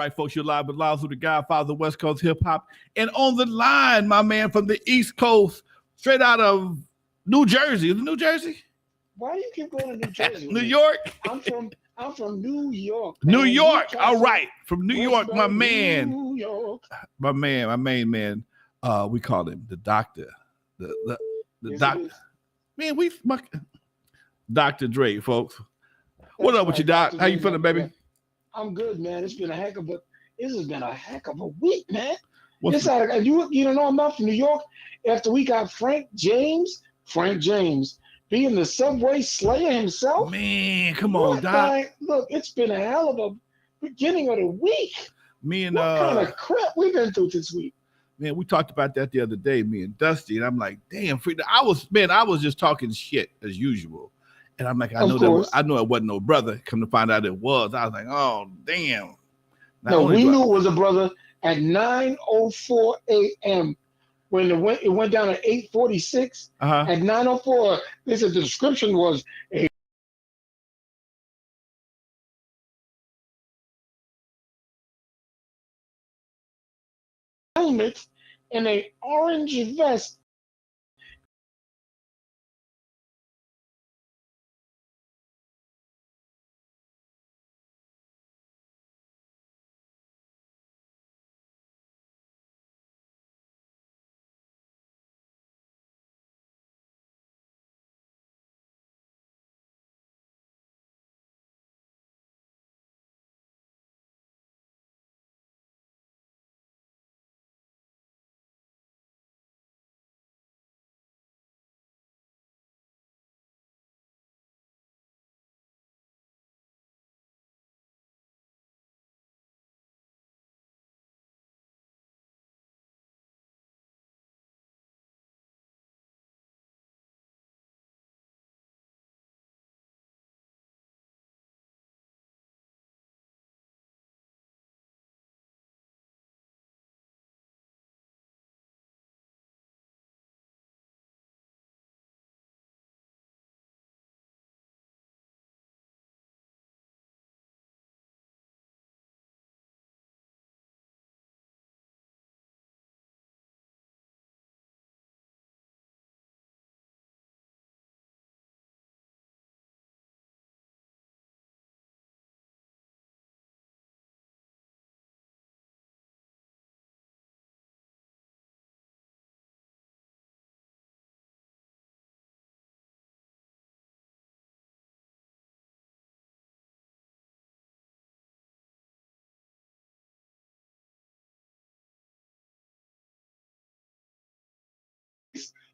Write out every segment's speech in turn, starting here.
right, folks, you're live with Lonzo, the Godfather of West Coast hip hop. And on the line, my man from the East Coast, straight out of New Jersey. Is it New Jersey? Why do you keep going to New Jersey? New York? I'm from New York. New York. All right. From New York, my man. New York. My main man. We call him the doctor. The doctor. Man, Dr. Dre, folks. What up with you, Doc? How you feeling, baby? I'm good, man. This has been a heck of a week, man. You don't know I'm not from New York. After we got Frank James being the Subway Slayer himself. Man, come on, Doc. Look, it's been a hell of a beginning of the week. What kind of crap we've been through this week? Man, we talked about that the other day, me and Dusty, and I'm like, damn, I was just talking shit as usual. And I'm like, I know it wasn't no brother. Come to find out it was. I was like, oh, damn. We knew it was a brother at 9:04 a.m. when it went down at 8:46. At 9:04, they said the description was a helmet and an orange vest.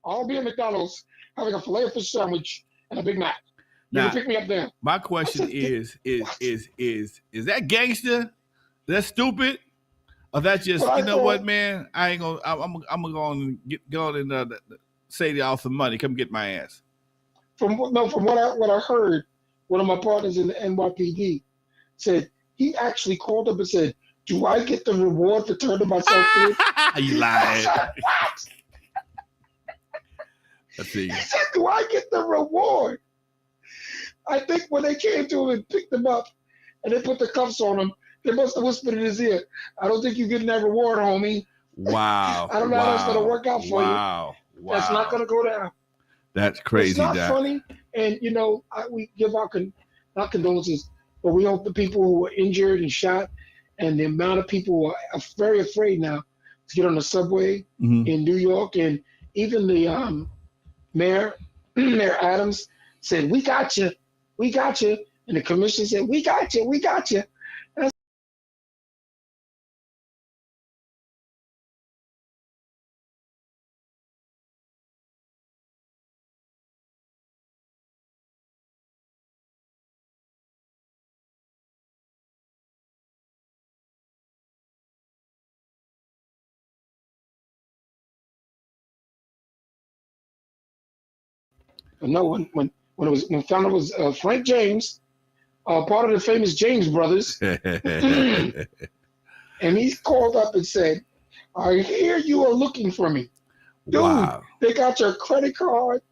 I'll be at McDonald's having a filet of fish sandwich and a Big Mac. You can pick me up there. My question is that gangster? That's stupid? Or that's just, what, man? I ain't gonna. I'm gonna go on and say y'all some money. Come get my ass. From what I heard, one of my partners in the NYPD said he actually called up and said, "Do I get the reward for turning myself in?" You lying. What? Let's see. He said, "Do I get the reward?" I think when they came to him and picked him up and they put the cuffs on him, they must have whispered in his ear, "I don't think you're getting that reward, homie." Wow. I don't know how that's going to work out for you. Wow. That's not going to go down. That's crazy. It's not funny. And, we give our not condolences, but we hope the people who were injured and shot and the amount of people who are very afraid now to get on the subway in New York. And even the Mayor Adams said, "We got you. We got you." And the commission said, "We got you. We got you." No, when found out it was Frank James, part of the famous James brothers, and he called up and said, "I hear you are looking for me, dude." Wow. They got your credit card,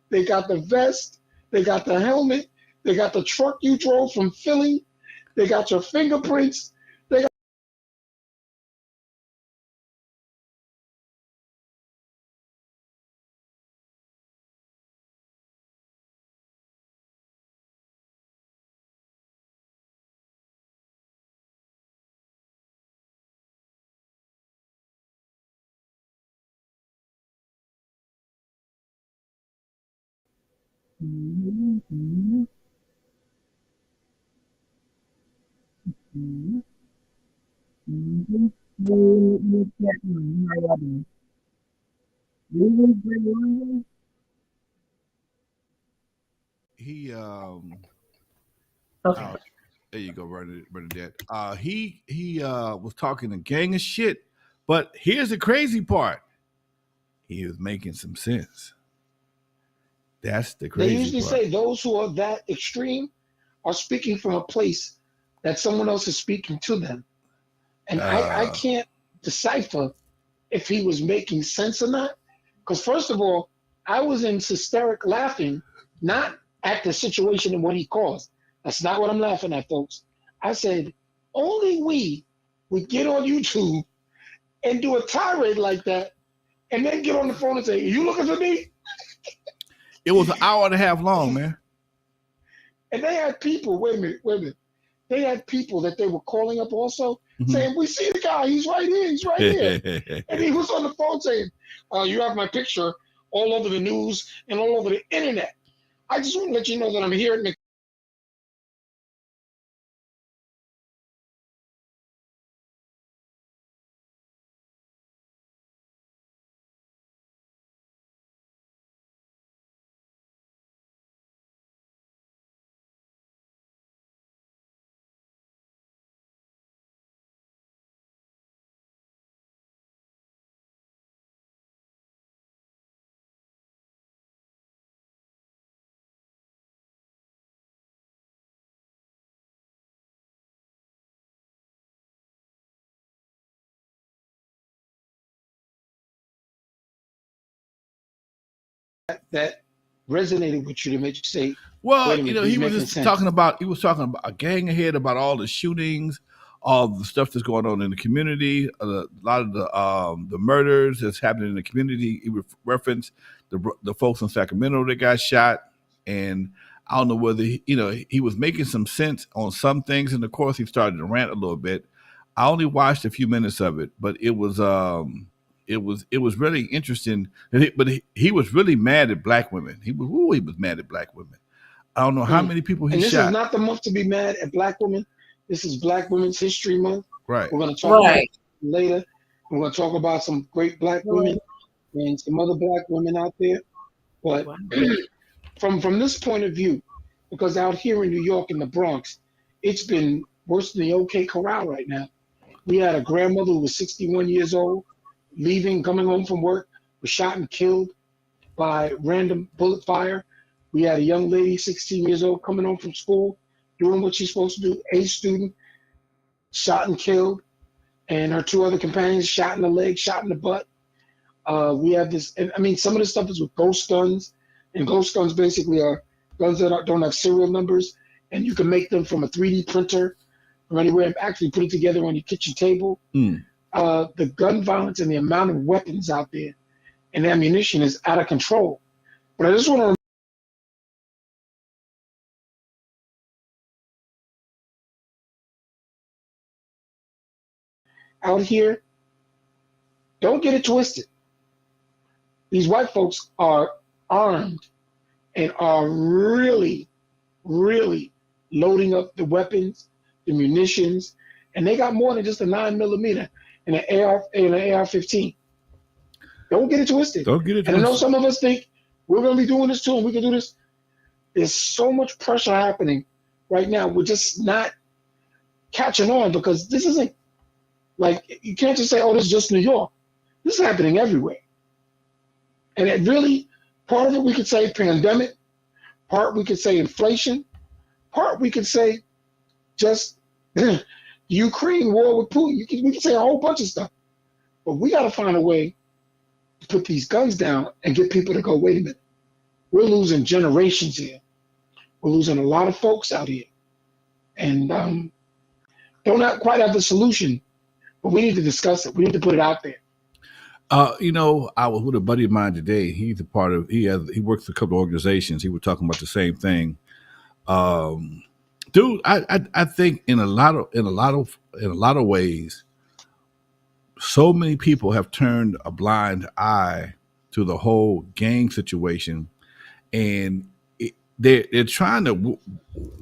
they got the vest, they got the helmet, they got the truck you drove from Philly, they got your fingerprints, He oh, there you go, Bernadette. He was talking a gang of shit, but here's the crazy part: he was making some sense. That's the They crazy usually part. say those who are that extreme are speaking from a place that someone else is speaking to them. And I Uh, can't decipher if he was making sense or not. Because, first of all, I was in hysteric laughing, not at the situation and what he caused. That's not what I'm laughing at, folks. I said, only we would get on YouTube and do a tirade like that and then get on the phone and say, "You looking for me?" it was an hour and a half long, man. And they had people, wait a minute. They had people that they were calling up also saying, "We see the guy. He's right here. He's right here." And he was on the phone saying, "You have my picture all over the news and all over the internet. I just want to let you know that I'm here in the." That resonated with you to make you say, Well, "Wait a minute, he he's was making just sense." talking about a gang ahead about all the shootings, all the stuff that's going on in the community, a lot of the murders that's happening in the community. He referenced the folks in Sacramento that got shot, and I don't know whether he was making some sense on some things, and of course he started to rant a little bit. I only watched a few minutes of it, but it was really interesting. But he was really mad at black women. He was mad at black women. I don't know how Mm. many people he And this is shot. not the month to be mad at Black women. This is Black Women's History Month. Right. We're going to talk about it later. We're going to talk about some great Black women and some other Black women out there. But from this point of view, because out here in New York in the Bronx, it's been worse than the OK Corral right now. We had a grandmother who was 61 years old, coming home from work, was shot and killed by random bullet fire. We had a young lady, 16 years old, coming home from school, doing what she's supposed to do, a student, shot and killed, and her two other companions shot in the leg, shot in the butt. We have this, and I mean, some of this stuff is with ghost guns, and ghost guns basically are guns that don't have serial numbers, and you can make them from a 3D printer or anywhere and actually put it together on your kitchen table. The gun violence and the amount of weapons out there and ammunition is out of control. But I just want to out here, don't get it twisted. These white folks are armed and are really, really loading up the weapons, the munitions, and they got more than just a 9mm and an AR-15. Don't get it twisted. Don't get it And I know twisted. some of us think we're going to be doing this too, and we can do this. There's so much pressure happening right now. We're just not catching on because this isn't like you can't just say, "Oh, this is just New York." This is happening everywhere. And it really, part of it we could say pandemic, part we could say inflation, part we could say just the Ukraine war with Putin. We could say a whole bunch of stuff. But we got to find a way to put these guns down and get people to go, wait a minute, we're losing generations here. We're losing a lot of folks out here. And don't not quite have the solution, but we need to discuss it. We need to put it out there. I was with a buddy of mine today. He's a part of he works for a couple of organizations. He was talking about the same thing. Dude, I think in a lot of ways, so many people have turned a blind eye to the whole gang situation, and they're trying to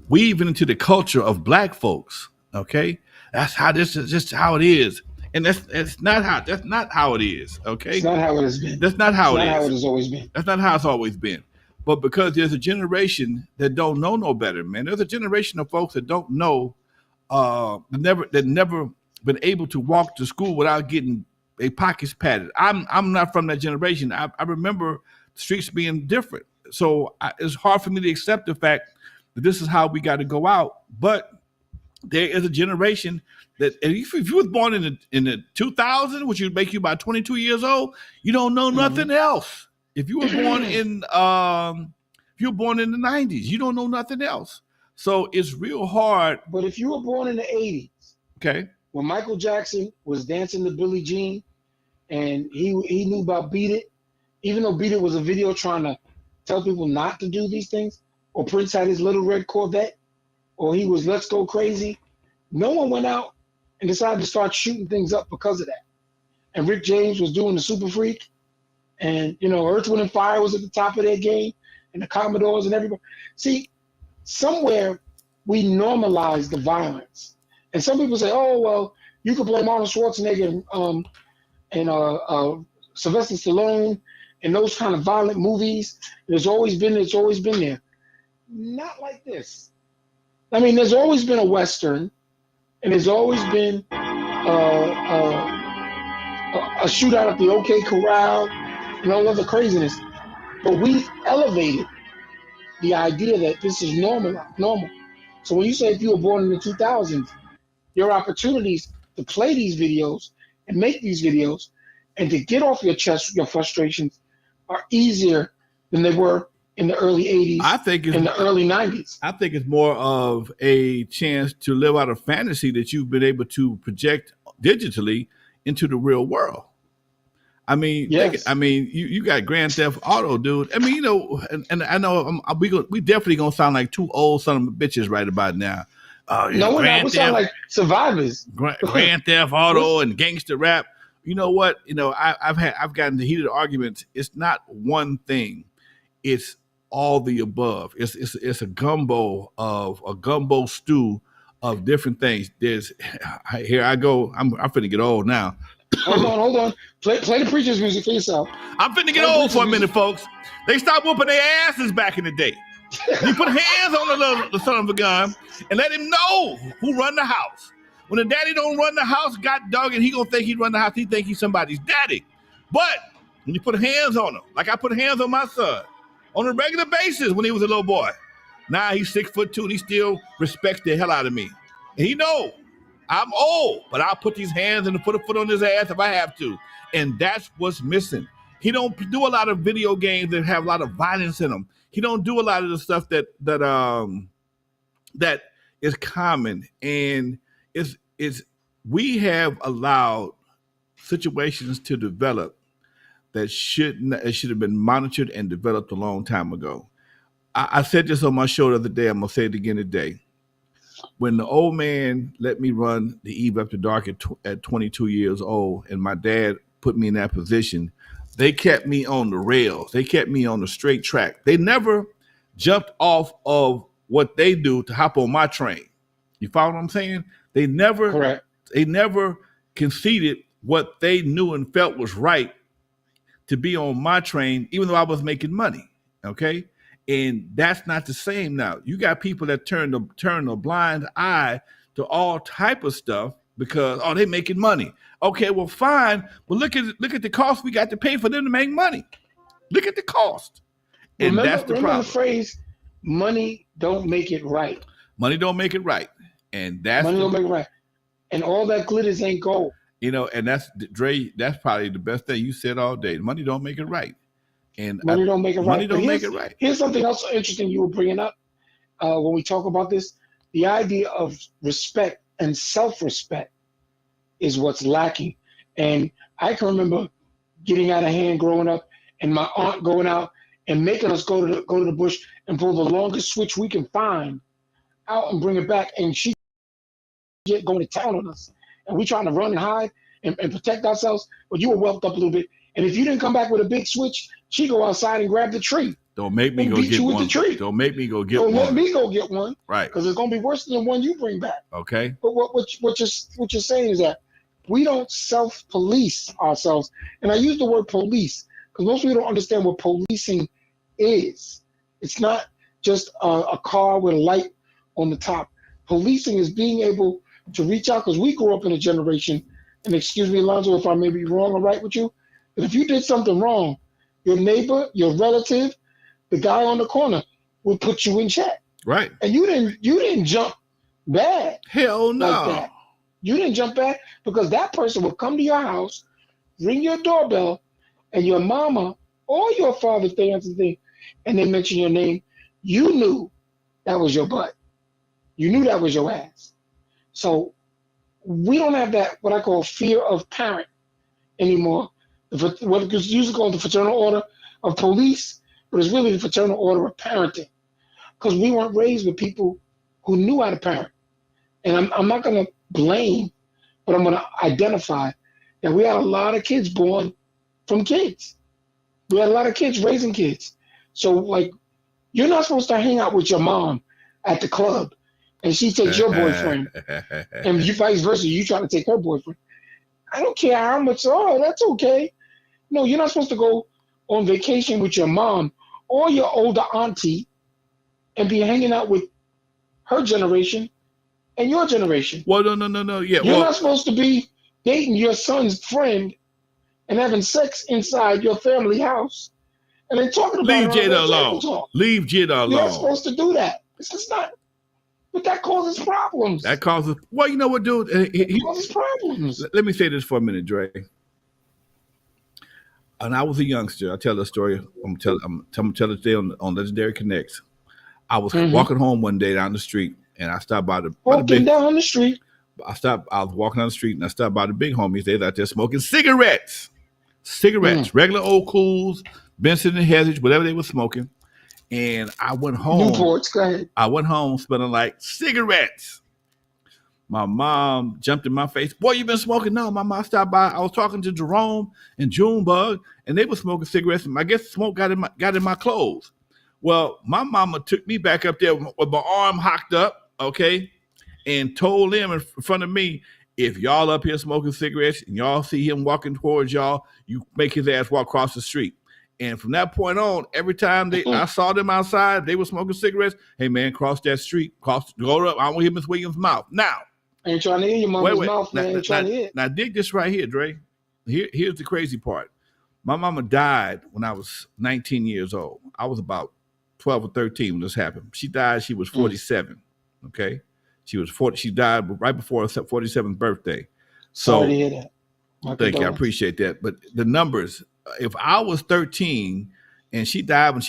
weave it into the culture of black folks. Okay, that's how this is just how it is, and that's not how it is. It's Okay, not how it has been. that's not It's how it not how it is. has always been. That's not how it's always been. But because there's a generation that don't know no better, man. There's a generation of folks that don't know, that never been able to walk to school without getting their pockets padded. I'm not from that generation. I remember the streets being different, so it's hard for me to accept the fact that this is how we got to go out. But there is a generation that if you was born in the 2000s, which would make you about 22 years old, you don't know nothing else. If you were born in if you were born in the 90s, you don't know nothing else. So it's real hard. But if you were born in the 80s, Okay, when Michael Jackson was dancing to Billie Jean, and he knew about Beat It, even though Beat It was a video trying to tell people not to do these things, or Prince had his little red Corvette, or he was Let's Go Crazy, no one went out and decided to start shooting things up because of that. And Rick James was doing the Super Freak, and Earth, Wind, and Fire was at the top of their game, and the Commodores and everybody. See, somewhere we normalize the violence, and some people say, "Oh well, you could blame Arnold Schwarzenegger and Sylvester Stallone and those kind of violent movies. It's always been there." Not like this. I mean, there's always been a Western, and there's always been a shootout at the OK Corral and all other craziness. But we've elevated the idea that this is normal. So when you say if you were born in the 2000s, your opportunities to play these videos and make these videos and to get off your chest your frustrations are easier than they were in the early 80s, I think it's in the early 90s. I think it's more of a chance to live out a fantasy that you've been able to project digitally into the real world. I mean, Yes. you got Grand Theft Auto, dude. I mean, and I know we definitely gonna sound like two old son of bitches right about now. No, we're not. We sound like survivors. Grand Theft Auto and gangster rap. You know what? I've gotten the heated arguments. It's not one thing. It's all the above. It's a gumbo stew of different things. Here I go. I'm finna get old now. Hold on. Play the preacher's music for yourself. I'm finna get old for a minute, folks. They stopped whooping their asses back in the day. You put hands on the son of a gun and let him know who run the house. When the daddy don't run the house, God dog, and he gonna think he run the house. He think he's somebody's daddy. But when you put hands on him, like I put hands on my son on a regular basis when he was a little boy. Now he's 6'2" and he still respects the hell out of me. And he know I'm old, but I'll put these hands and put a foot on his ass if I have to. And that's what's missing. He don't do a lot of video games that have a lot of violence in them. He don't do a lot of the stuff that is common. And it's we have allowed situations to develop that should have been monitored and developed a long time ago. I said this on my show the other day. I'm gonna say it again today. When the old man let me run the Eve After Dark at 22 years old, and my dad put me in that position, they kept me on the rails. They kept me on the straight track. They never jumped off of what they do to hop on my train. You follow what I'm saying? They never Correct. They never conceded what they knew and felt was right to be on my train, even though I was making money. Okay. And that's not the same now. You got people that turn a blind eye to all type of stuff because they making money. Okay, well, fine. But look at the cost we got to pay for them to make money. Look at the cost. And that's the problem. Remember the phrase, money don't make it right. Money don't make it right. And that's money don't make it right. And all that glitters ain't gold. And that's Dre, that's probably the best thing you said all day. Money don't make it right. And money don't make it right. Money don't make it right. Here's something else interesting you were bringing up when we talk about this. The idea of respect and self-respect is what's lacking. And I can remember getting out of hand growing up, and my aunt going out and making us go to the bush and pull the longest switch we can find out and bring it back. And she going to town on us, and we trying to run and hide and protect ourselves. But you were whelped up a little bit, and if you didn't come back with a big switch, she go outside and grab the tree. Don't make me and go beat get you with one. the tree. Don't make me go get Don't one. let me go get one. Right. Because it's gonna be worse than the one you bring back. Okay. But what you're saying is that we don't self-police ourselves. And I use the word police because most people don't understand what policing is. It's not just a car with a light on the top. Policing is being able to reach out because we grew up in a generation, and excuse me, Lonzo, if I may be wrong or right with you, but if you did something wrong, your neighbor, your relative, the guy on the corner would put you in check. Right. And you didn't jump bad. Hell no. Like that. You didn't jump back because that person will come to your house, ring your doorbell, and your mama or your father, if they answer the thing, and they mention your name, you knew that was your butt. You knew that was your ass. So we don't have that, what I call fear of parent anymore. What is usually called the fraternal order of police, but it's really the fraternal order of parenting. Because we weren't raised with people who knew how to parent. And I'm not going to blame, but I'm going to identify that we had a lot of kids born from kids. We had a lot of kids raising kids. So, like, you're not supposed to hang out with your mom at the club and she takes your boyfriend, and you vice versa, you try to take her boyfriend. I don't care how much, that's okay. No, you're not supposed to go on vacation with your mom or your older auntie and be hanging out with her generation and your generation. Well, no. Yeah, you're not supposed to be dating your son's friend and having sex inside your family house and then talking about leave Jada alone. Leave Jada alone. You're not supposed to do that. It's just not. But that causes problems. Well, you know what, dude? It causes problems. Let me say this for a minute, Dre. And I was a youngster. I tell the story. I'm gonna tell it today on Legendary Connects. I was walking home one day down the street, and I stopped by the down the street. I was walking down the street, and I stopped by the big homies. They was out there smoking cigarettes, regular old cools, Benson and Hedges, whatever they were smoking. And I went home. Newports, go ahead. I went home smelling like cigarettes. My mom jumped in my face. Boy, you been smoking? No, my mom stopped by. I was talking to Jerome and Junebug, and they were smoking cigarettes. And I guess the smoke got in my clothes. Well, my mama took me back up there with my arm hocked up, okay, and told them in front of me, if y'all up here smoking cigarettes and y'all see him walking towards y'all, you make his ass walk across the street. And from that point on, every time I saw them outside, they were smoking cigarettes. Hey, man, cross that street. Go up. I don't want to hear Miss Williams' mouth. Now. I ain't trying to hear your mama's mouth, man. Ain't trying to hear. Now, dig this right here, Dre. Here's the crazy part. My mama died when I was 19 years old. I was about 12 or 13 when this happened. She died. She was 47. Okay. She was 40. She died right before her 47th birthday. So, sorry to hear that. Thank you. I appreciate that. But the numbers, if I was 13 and she died when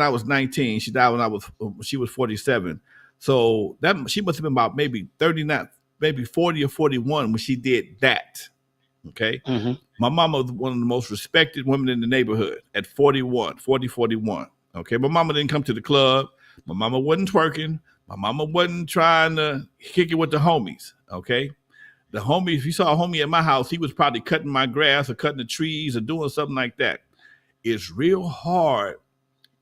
I was 19, she died when she was 47. So that she must have been about maybe 39, maybe 40 or 41 when she did that. Okay. Mm-hmm. My mama was one of the most respected women in the neighborhood at 41. Okay. My mama didn't come to the club. My mama wasn't twerking. My mama wasn't trying to kick it with the homies. Okay. The homie, if you saw a homie at my house, he was probably cutting my grass or cutting the trees or doing something like that. It's real hard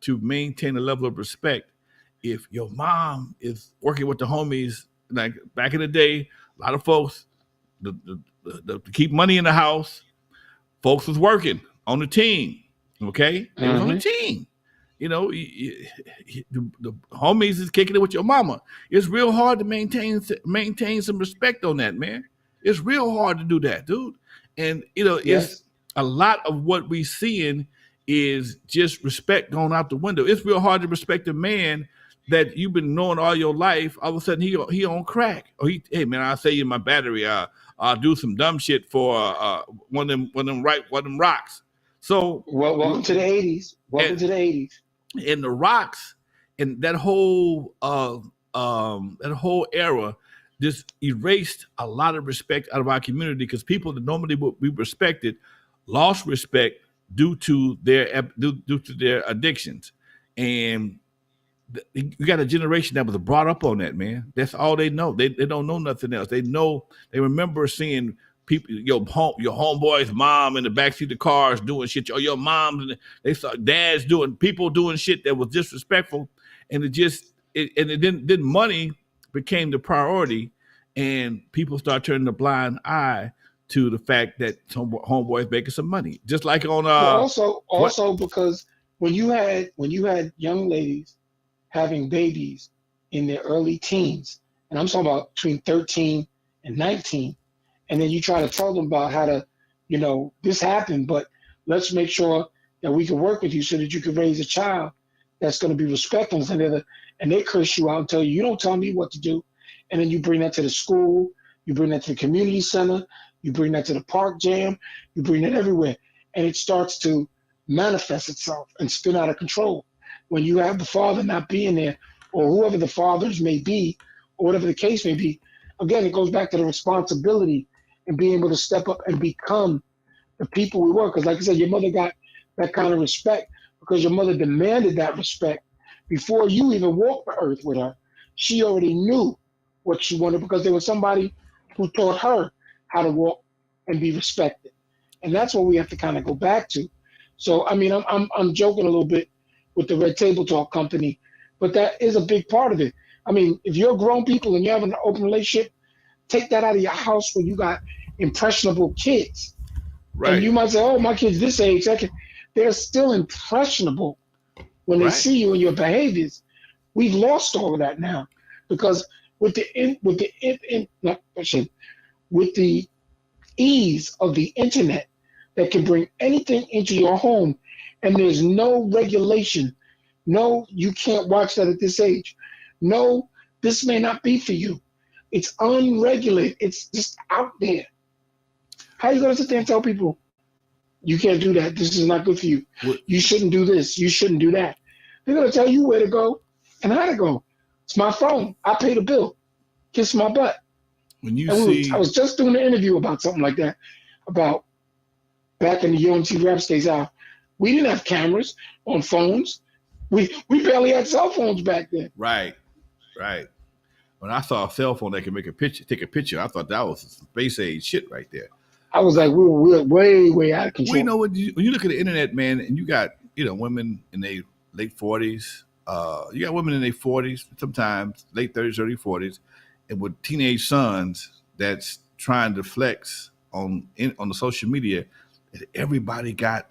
to maintain a level of respect if your mom is working with the homies. Like back in the day, a lot of folks, to keep money in the house, folks was working on the team. Okay, they was on the team. You know, the homies is kicking it with your mama. It's real hard to maintain some respect on that, man. It's real hard to do that, dude. And, it's a lot of what we seeing is just respect going out the window. It's real hard to respect a man that you've been knowing all your life. All of a sudden, he on crack. Or hey, man, I'll sell you my battery. I'll do some dumb shit for one of them rocks. So, welcome to the 80s. Welcome to the 80s. And the rocks and that whole era just erased a lot of respect out of our community because people that normally would be respected lost respect due to their addictions. And you got a generation that was brought up on that, man. That's all they know. They don't know nothing else. They remember seeing people, your homeboy's mom in the backseat of the cars doing shit, or your mom, they saw dads people doing shit that was disrespectful, and then money became the priority, and people start turning a blind eye to the fact that some homeboys making some money, just like on Well, also because when you had young ladies having babies in their early teens, and I'm talking about between 13 and 19, and then you try to tell them about how to, this happened, but let's make sure that we can work with you so that you can raise a child that's going to be respectful, and they curse you out and tell you, you don't tell me what to do, and then you bring that to the school, you bring that to the community center, you bring that to the park jam, you bring that everywhere, and it starts to manifest itself and spin out of control. When you have the father not being there, or whoever the fathers may be, or whatever the case may be, again, it goes back to the responsibility and being able to step up and become the people we were. Because like I said, your mother got that kind of respect because your mother demanded that respect before you even walked the earth with her. She already knew what she wanted because there was somebody who taught her how to walk and be respected. And that's what we have to kind of go back to. So, I mean, I'm joking a little bit with the Red Table Talk company, but that is a big part of it. I mean, if you're grown people and you have an open relationship, take that out of your house where you got impressionable kids. right. And you might say, oh, my kid's this age. They're still impressionable when they see you and your behaviors. We've lost all of that now because with the ease of the internet that can bring anything into your home, and there's no regulation. No, you can't watch that at this age. No, this may not be for you. It's unregulated. It's just out there. How are you going to sit there and tell people, you can't do that. This is not good for you. You shouldn't do this. You shouldn't do that. They're going to tell you where to go and how to go. It's my phone. I pay the bill. Kiss my butt. I was just doing an interview about something like that, about back in the UNC rap stays out. We didn't have cameras on phones. We barely had cell phones back then. Right. When I saw a cell phone that could take a picture, I thought that was space age shit right there. I was like, we were way out of control. Well, you know, when you look at the internet, man, and you got, women in their late 40s, you got women in their 40s, sometimes late 30s, early 40s, and with teenage sons that's trying to flex on the social media. Everybody got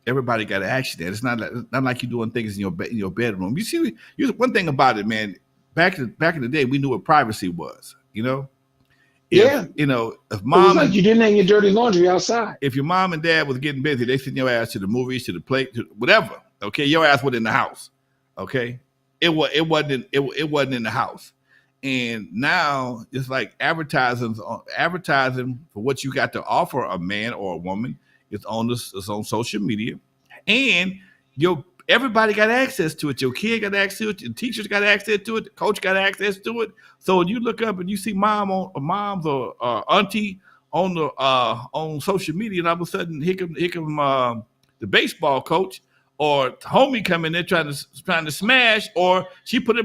action there. It's not like you're doing things in your bedroom. You see, one thing about it, man. Back in the day, we knew what privacy was. If mom, it was like you didn't hang your dirty laundry outside. If your mom and dad was getting busy, they sent your ass to the movies, to the play, to whatever. Okay, your ass was in the house. Okay, it wasn't in the house. And now it's like advertising for what you got to offer a man or a woman. It's on social media, and everybody got access to it. Your kid got access to it. Your teachers got access to it. The coach got access to it. So when you look up and you see mom's or auntie on social media, and all of a sudden here come the baseball coach or homie coming there trying to smash, or she put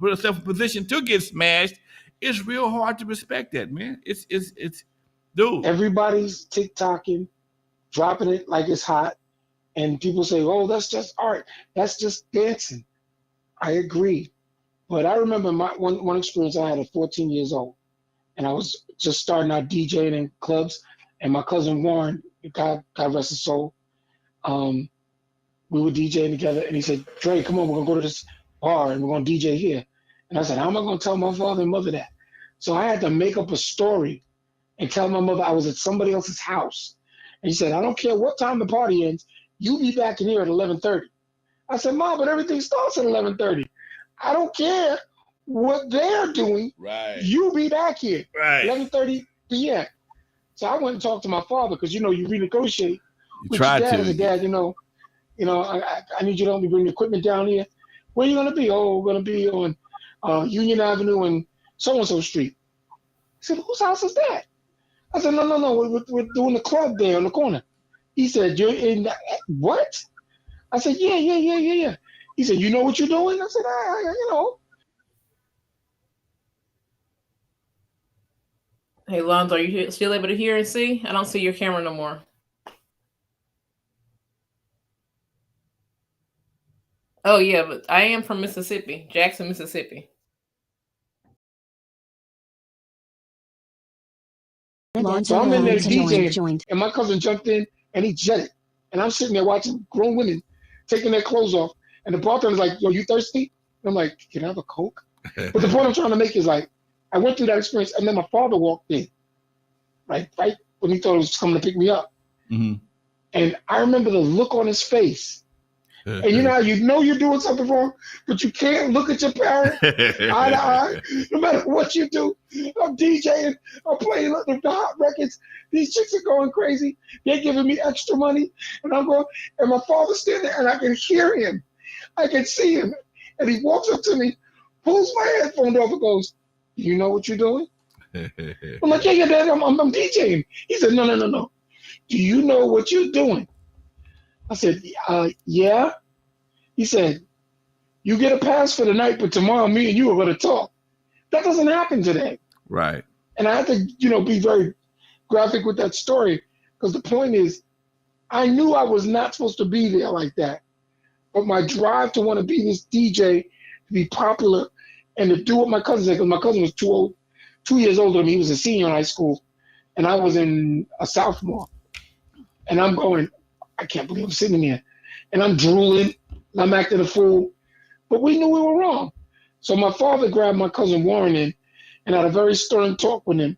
herself in a position to get smashed. It's real hard to respect that, man. It's dude. Everybody's TikToking, dropping it like it's hot. And people say, oh, that's just art. That's just dancing. I agree. But I remember my one experience I had at 14 years old. And I was just starting out DJing in clubs. And my cousin Warren, God rest his soul, we were DJing together. And he said, Dre, come on, we're going to go to this bar and we're going to DJ here. And I said, how am I going to tell my father and mother that? So I had to make up a story and tell my mother I was at somebody else's house. And he said, I don't care what time the party ends. You be back in here at 11:30. I said, Mom, but everything starts at 11:30. I don't care what they're doing. Right. You be back here. Right. 11:30 p.m. So I went and talked to my father because, you renegotiate with your dad. to. I said, Dad, I need you to help me bring the equipment down here. Where are you going to be? Oh, we're going to be on Union Avenue and so-and-so street. He said, whose house is that? I said, no, we're doing the club there on the corner. He said, you're in that, what? I said, yeah. He said, you know what you're doing? I said, Hey, Lonzo, are you still able to hear and see? I don't see your camera no more. Oh, yeah, but I am from Mississippi, Jackson, Mississippi. So I'm in there DJing, and my cousin jumped in and he jetted. And I'm sitting there watching grown women taking their clothes off. And the bartender's like, yo, you thirsty? And I'm like, can I have a Coke? But the point I'm trying to make is like, I went through that experience, and then my father walked in, right when he thought he was coming to pick me up. Mm-hmm. And I remember the look on his face. And you know how you know you're doing something wrong, but you can't look at your parent eye to eye, no matter what you do. I'm DJing, I'm playing the hot records. These chicks are going crazy. They're giving me extra money, and I'm going. And my father's standing there, and I can hear him, I can see him, and he walks up to me, pulls my headphone off, and goes, "You know what you're doing?" I'm like, "Yeah, Dad, I'm DJing." He said, "No. Do you know what you're doing?" I said, yeah. He said, you get a pass for the night, but tomorrow me and you are going to talk. That doesn't happen today. Right. And I had to, be very graphic with that story, because the point is, I knew I was not supposed to be there like that. But my drive to want to be this DJ, to be popular, and to do what my cousin said, because my cousin was 2 years older than me. He was a senior in high school, and I was in a sophomore. And I'm going, I can't believe I'm sitting here. And I'm drooling, and I'm acting a fool. But we knew we were wrong. So my father grabbed my cousin Warren in and had a very stern talk with him.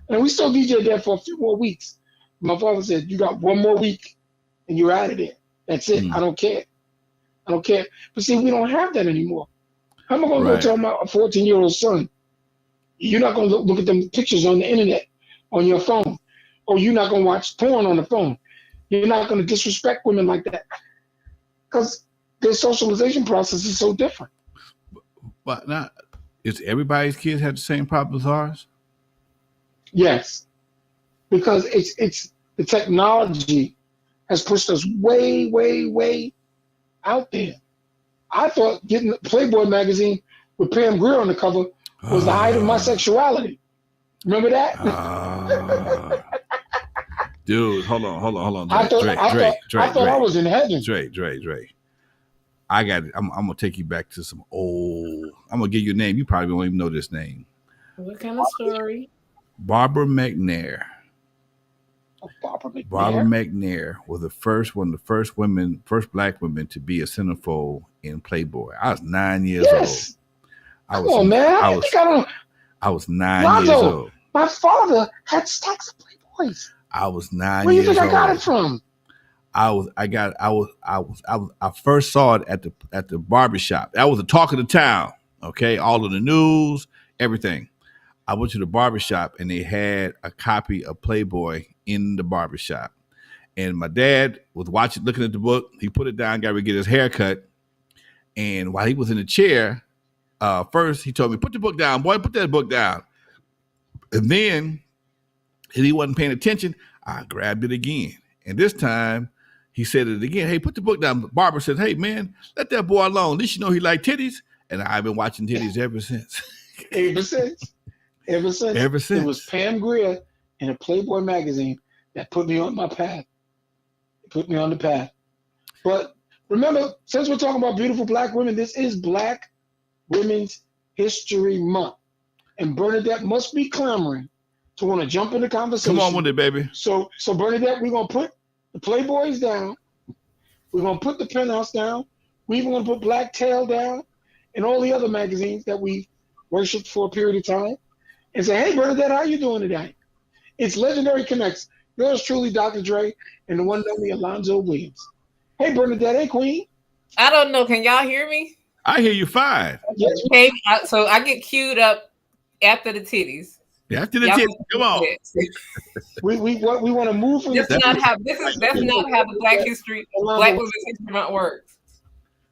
And we still DJed there for a few more weeks. My father said, you got one more week and you're out of there. That's it. I don't care. But see, we don't have that anymore. How am I going to go tell my 14-year-old son, you're not going to look at them pictures on the internet, on your phone, or you're not going to watch porn on the phone. You're not going to disrespect women like that, because their socialization process is so different. But not, is everybody's kids have the same problems as ours? Yes, because it's the technology has pushed us way, way, way out there. I thought getting Playboy magazine with Pam Grier on the cover was the height of my sexuality. Remember that? Dude, hold on. I thought I was in heaven. Dre. I got it. I'm gonna take you back to some old. I'm gonna give you a name. You probably won't even know this name. What kind of story? Barbara McNair. Barbara McNair was one of the first black women to be a centerfold in Playboy. I was 9 years old. Come on, man. I was 9 years old. My father had stacks of Playboys. I was 9 Where years old. Where you think I got it from? I first saw it at the barbershop. That was the talk of the town. Okay, all of the news, everything. I went to the barbershop and they had a copy of Playboy in the barbershop. And my dad was looking at the book. He put it down, got to get his hair cut. And while he was in the chair, first he told me, put the book down, boy, put that book down. And then, if he wasn't paying attention, I grabbed it again. And this time, he said it again. Hey, put the book down. Barbara said, hey, man, let that boy alone. At least you know he liked titties. And I've been watching titties ever since. Ever since. It was Pam Grier in a Playboy magazine that put me on my path. It put me on the path. But remember, since we're talking about beautiful black women, this is Black Women's History Month. And Bernadette must be clamoring to want to jump in the conversation. Come on with it, baby. So Bernadette, we're going to put the Playboys down. We're going to put the Penthouse down. We're even going to put Black Tail down and all the other magazines that we worshipped for a period of time and say, hey, Bernadette, how you doing today? It's Legendary Connects. Yours truly, Dr. Dre, and the one and only Lonzo Williams. Hey, Bernadette. Hey, Queen. I don't know. Can y'all hear me? I hear you fine. Yes. Okay, so I get queued up after the titties. After the titties, come on. We want to move from that's not how the Black Women's History Month works.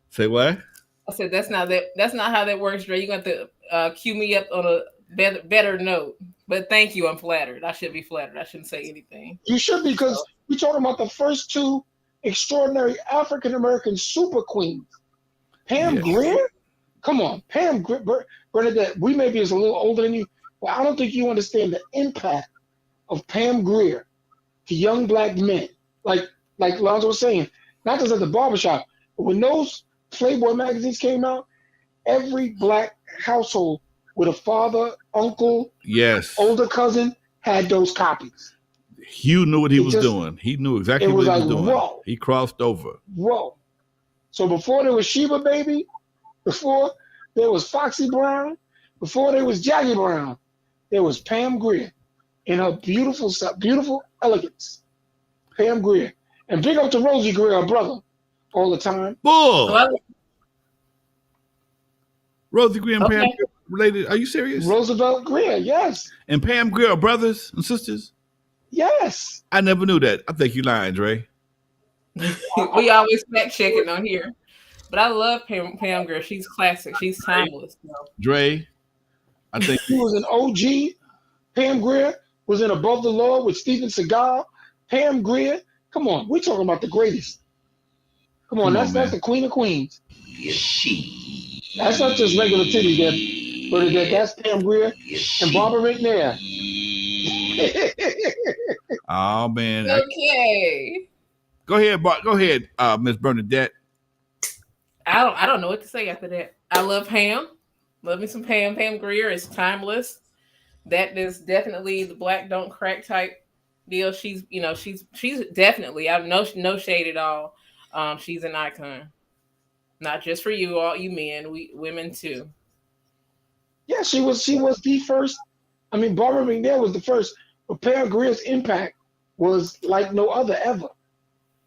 Say what? I said that's not how that works, Dre. You're going to have to cue me up on a better note. But thank you, I'm flattered. I should be flattered. I shouldn't say anything. You should, because we're talking about the first two extraordinary African American super queens. Pam Grier? Come on, Pam Grier. Bernadette, we may be a little older than you. Well, I don't think you understand the impact of Pam Grier to young black men. Like Lonzo was saying, not just at the barbershop, but when those Playboy magazines came out, every black household with a father, uncle, Yes. older cousin had those copies. Hugh knew what he was doing. He knew exactly what he was doing. Whoa. He crossed over. Whoa. So before there was Sheba Baby, before there was Foxy Brown, before there was Jackie Brown, there was Pam Grier in her beautiful elegance. Pam Grier. And big up to Rosie Grier, her brother, all the time. Bull! Rosie Grier and Pam Grier related. Are you serious? Roosevelt Grier, yes. And Pam Grier are brothers and sisters? Yes. I never knew that. I think you lying, Dre. We always fact checking on here. But I love Pam Grier. She's classic. She's timeless. Dre, I think she was an OG. Pam Grier was in Above the Law with Steven Seagal. Pam Grier, come on, we're talking about the greatest. Come on, that's the queen of queens. That's not just regular titties, but that's Pam Grier and Barbara McNair. Oh man. Okay. Go ahead, Miss Bernadette. I don't know what to say after that. I love Pam. Love me some Pam. Pam Grier is timeless. That is definitely the black don't crack type deal. She's definitely, I have no shade at all. She's an icon. Not just for you, all you men, women too. Yeah, she was the first. I mean, Barbara McNair was the first, but Pam Grier's impact was like no other ever.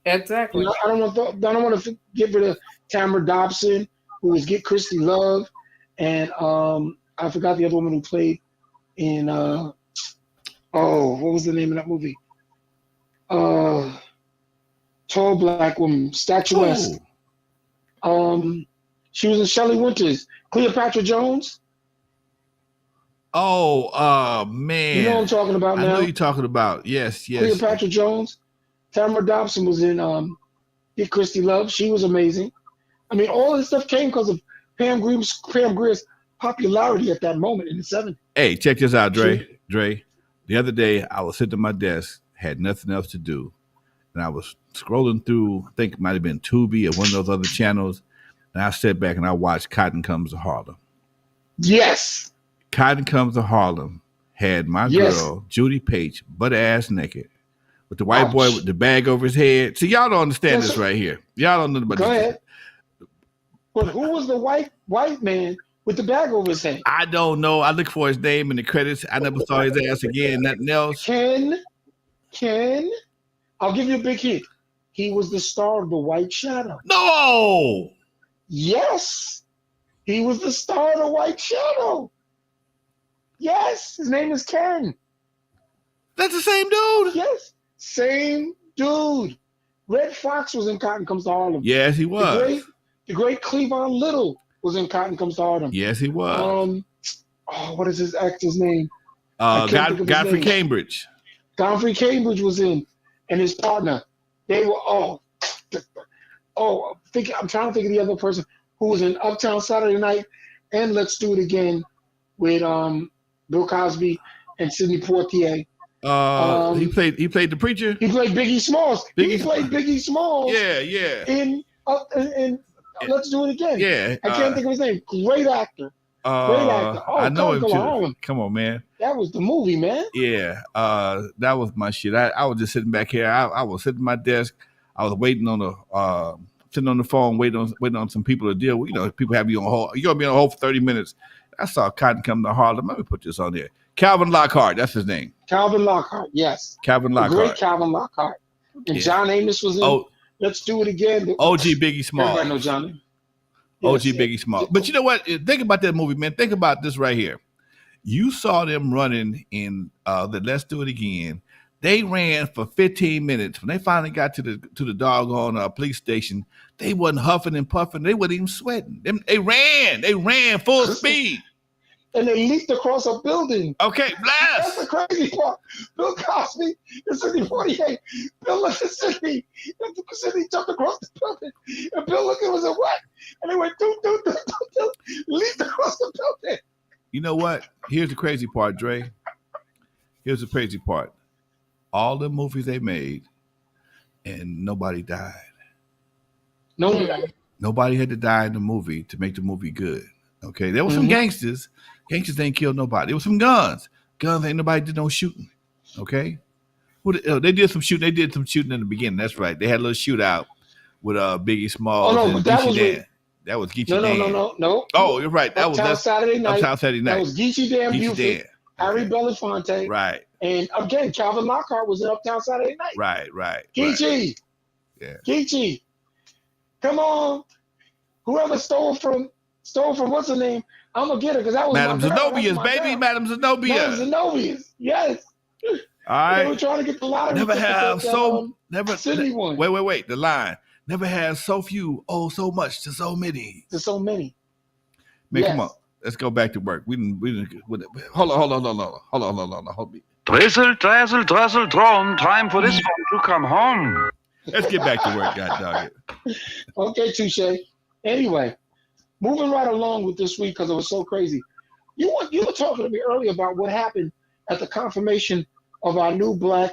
Exactly. I don't want to get rid of Tamara Dobson, who was Get Christy Love, and I forgot the other woman who played in what was the name of that movie? Tall black woman, statuesque. She was in Shelley Winters. Cleopatra Jones. Oh, man. You know what I'm talking about now? I know you're talking about. Yes. Cleopatra Jones. Tamara Dobson was in Get Christy Love. She was amazing. I mean, all this stuff came because of Pam Grier's popularity at that moment in the 70s. Hey, check this out, Dre. Dre, the other day I was sitting at my desk, had nothing else to do, and I was scrolling through, I think it might have been Tubi or one of those other channels, and I sat back and I watched Cotton Comes to Harlem. Yes. Cotton Comes to Harlem had my girl, Judy Page, butt ass naked, with the white boy with the bag over his head. See, y'all don't understand this right here. Y'all don't know about this. Go ahead. But who was the white man with the bag over his head? I don't know. I looked for his name in the credits. I never saw his ass again. Nothing else. Ken, I'll give you a big hint. He was the star of The White Shadow. No! Yes! He was the star of The White Shadow. Yes! His name is Ken. That's the same dude? Yes. Same dude. Red Fox was in Cotton Comes to Harlem. Yes, he was. The great Cleavon Little was in Cotton Comes to Harlem. Yes, he was. What is his actor's name? Godfrey Cambridge. Godfrey Cambridge was in, and his partner. They were I'm trying to think of the other person who was in Uptown Saturday Night and Let's Do It Again with Bill Cosby and Sidney Poitier. He played the preacher. He played Biggie Smalls. He played Biggie Smalls. Yeah. In Let's Do It Again. Yeah. I can't think of his name. Great actor. Great actor. I know him too. Come on, man. That was the movie, man. Yeah. That was my shit. I was just sitting back here. I was sitting at my desk. I was waiting on sitting on the phone, waiting on some people to deal with. You know, people have you on hold. You're gonna be on hold for 30 minutes. I saw Cotton Come to Harlem. Let me put this on there. Calvin Lockhart, that's his name. Calvin Lockhart, yes. Calvin Lockhart. The great Calvin Lockhart. And John Amos was in Let's Do It Again. OG Biggie Smalls. Everybody know Johnny. OG Biggie Smalls. But you know what? Think about that movie, man. Think about this right here. You saw them running in the Let's Do It Again. They ran for 15 minutes. When they finally got to the doggone police station, they wasn't huffing and puffing. They wasn't even sweating. They ran full speed. And they leaped across a building. Okay, blast. That's the crazy part. Bill Cosby, the Sidney 48. Bill looked at Sidney. Sidney jumped across the building. And Bill looked, it was a what? And they went, leaped across the building. You know what? Here's the crazy part, Dre. Here's the crazy part. All the movies they made, and nobody died. Nobody had to die in the movie to make the movie good. Okay, there were some gangsters. Gangsters ain't killed nobody. There was some guns. Guns ain't nobody did no shooting. Okay, they did some shooting. They did some shooting in the beginning. That's right. They had a little shootout with Biggie Smalls and Geechee Dan. That was Geechee Dan. No. Oh, you're right. That Uptown was Saturday Night. Uptown Saturday Night. That was Geechee Dan Buford, Harry Belafonte. Right. And again, Calvin Lockhart was in Uptown Saturday Night. Right. Geechee. Yeah. Geechee. Come on. Whoever stole from what's her name? I'm gonna get her because that was Madam Zenobia's, baby. Girl. Madam Zenobia. Madam Zenobia's. Yes. All right. They were trying to get the lottery. Never have Sydney one. Wait. The line. Never has so few, so much to so many. Man, yes. Come on. Let's go back to work. We didn't. Hold on. Drizzle, drazzle, druzzle, drone. Time for this one to come home. Let's get back to work, God dog it. Okay, touche. Anyway, moving right along with this week because it was so crazy. You were talking to me earlier about what happened at the confirmation of our new Black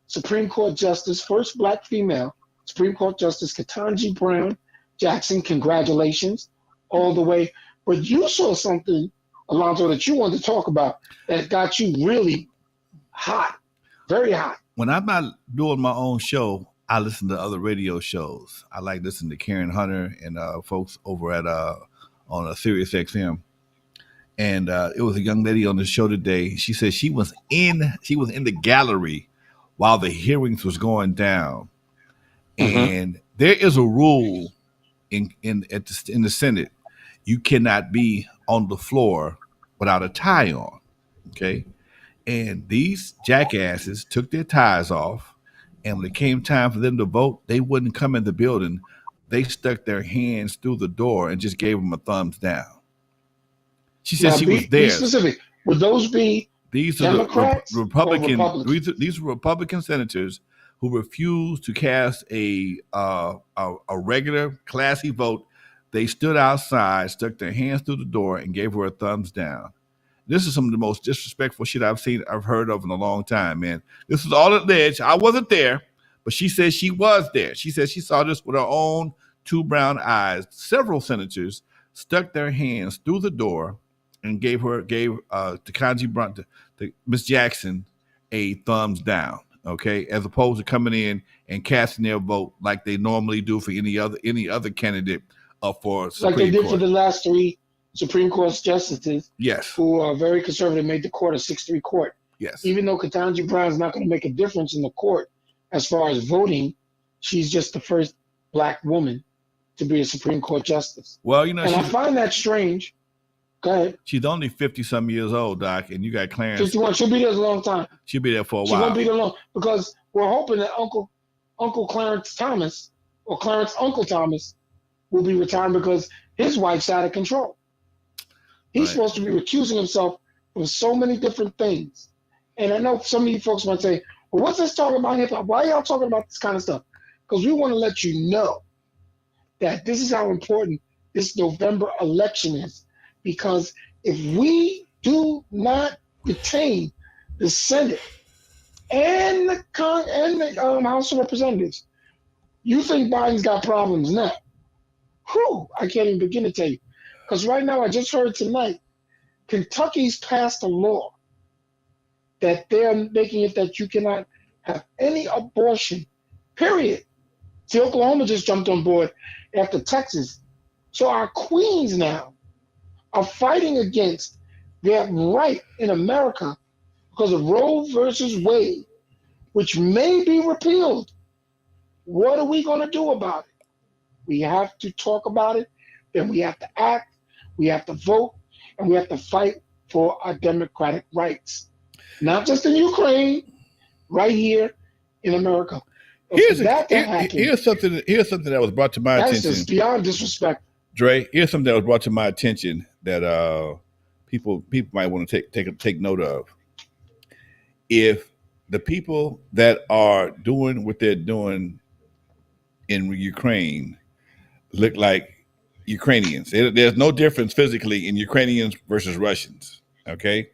Supreme Court Justice, first Black female Supreme Court Justice Ketanji Brown Jackson. Congratulations, all the way. But you saw something, Alonzo, that you wanted to talk about that got you really hot, very hot. When I'm not doing my own show, I listen to other radio shows. I like listening to Karen Hunter and folks over at on Sirius XM. And it was a young lady on the show today. She said she was in the gallery while the hearings was going down. And there is a rule in the Senate. You cannot be on the floor without a tie on. Okay. And these jackasses took their ties off. And when it came time for them to vote, they wouldn't come in the building. They stuck their hands through the door and just gave them a thumbs down. She said she was there. Be specific. Would those be Democrats the Republicans? These were Republican senators who refused to cast a regular classy vote. They stood outside, stuck their hands through the door, and gave her a thumbs down. This is some of the most disrespectful shit I've heard of in a long time, man. This was all alleged. I wasn't there, but she said she was there. She said she saw this with her own two brown eyes. Several senators stuck their hands through the door and gave Ketanji Brown, to Miss Jackson, a thumbs down. Okay, as opposed to coming in and casting their vote like they normally do for any other candidate up for Supreme Court. Like they did Court. For the last three Supreme Court justices, yes, who are very conservative, made the court a 6-3 court. Yes. Even though Ketanji Brown is not going to make a difference in the court as far as voting, she's just the first Black woman to be a Supreme Court justice. Well, you know, and I find that strange. Go ahead. She's only 50-some years old, Doc, and you got Clarence. 51. She'll be there a long time. She'll be there for a while. She won't be there long because we're hoping that Uncle Clarence Thomas or Clarence Uncle Thomas will be retiring because his wife's out of control. He's supposed to be recusing himself from so many different things. And I know some of you folks might say, well, what's this talking about hip-hop? Why are y'all talking about this kind of stuff? Because we want to let you know that this is how important this November election is. Because if we do not retain the Senate and the House of Representatives, you think Biden's got problems now. Whew, I can't even begin to tell you. Because right now, I just heard tonight, Kentucky's passed a law that they're making it that you cannot have any abortion, period. See, Oklahoma just jumped on board after Texas. So our queens now are fighting against their right in America because of Roe versus Wade, which may be repealed. What are we going to do about it? We have to talk about it, then we have to act. We have to vote, and we have to fight for our democratic rights. Not just in Ukraine, right here in America. Here's something that was brought to my attention. That's just beyond disrespect. Dre, here's something that was brought to my attention that people might want to take note of. If the people that are doing what they're doing in Ukraine look like Ukrainians. There's no difference physically in Ukrainians versus Russians. Okay,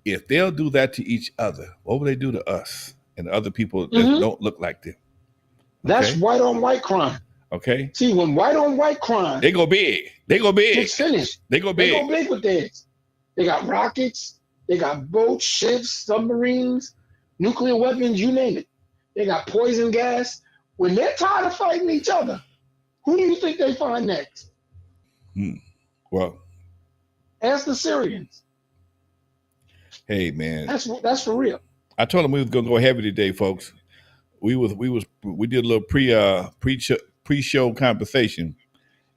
if they'll do that to each other, what will they do to us and other people that don't look like them? That's Okay? white on white crime. Okay, See, when white on white crime they go big. They go big. gets finished, They go they big. go big with theirs. They got rockets, they got boats, ships, submarines, nuclear weapons, you name it. They got poison gas. When they're tired of fighting each other, who do you think they find next? Well, Ask the Syrians. hey man, That's for real. I told them we was gonna go heavy today, folks. We did a little pre-show conversation,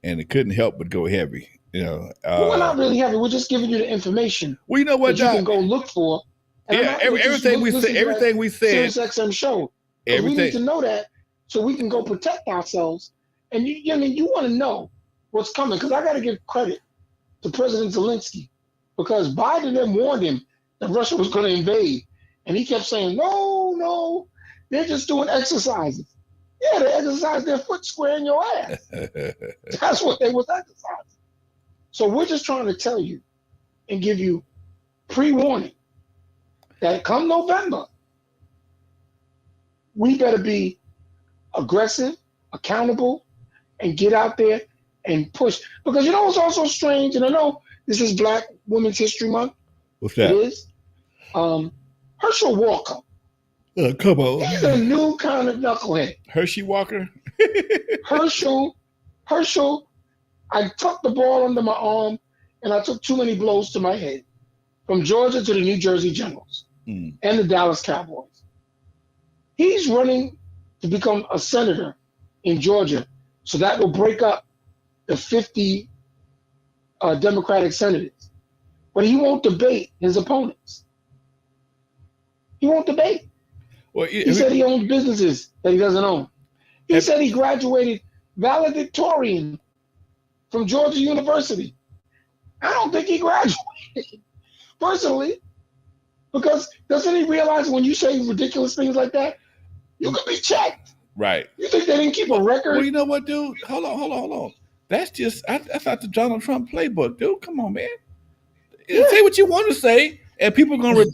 and it couldn't help but go heavy. You know, Well, we're not really heavy. We're just giving you the information well, you know what, that you can go look for. And yeah, everything we said, Sirius XM show. We need to everything. know that so we can go protect ourselves. And you want to know what's coming, because I got to give credit to President Zelensky, because Biden then warned him that Russia was going to invade, and he kept saying, "No, they're just doing exercises." Yeah, they exercise their foot square in your ass. That's what they was exercising. So we're just trying to tell you and give you pre-warning that come November, we better be aggressive, accountable, and get out there and push. Because you know what's also strange, and I know this is Black Women's History Month. What's that? It is. Herschel Walker. Come on. He's a new kind of knucklehead. Hershey Walker? Herschel, I tucked the ball under my arm, and I took too many blows to my head. From Georgia to the New Jersey Generals and the Dallas Cowboys. He's running to become a senator in Georgia, so that will break up the 50 Democratic senators. But he won't debate his opponents. He won't debate. Well, he said he owns businesses that he doesn't own. He said he graduated valedictorian from Georgia University. I don't think he graduated, personally, because doesn't he realize when you say ridiculous things like that, you could be checked. Right. You think they didn't keep a record? Well, you know what, dude? Hold on. That's not the Donald Trump playbook, dude. Come on, man. Yeah. Say what you want to say, and people are gonna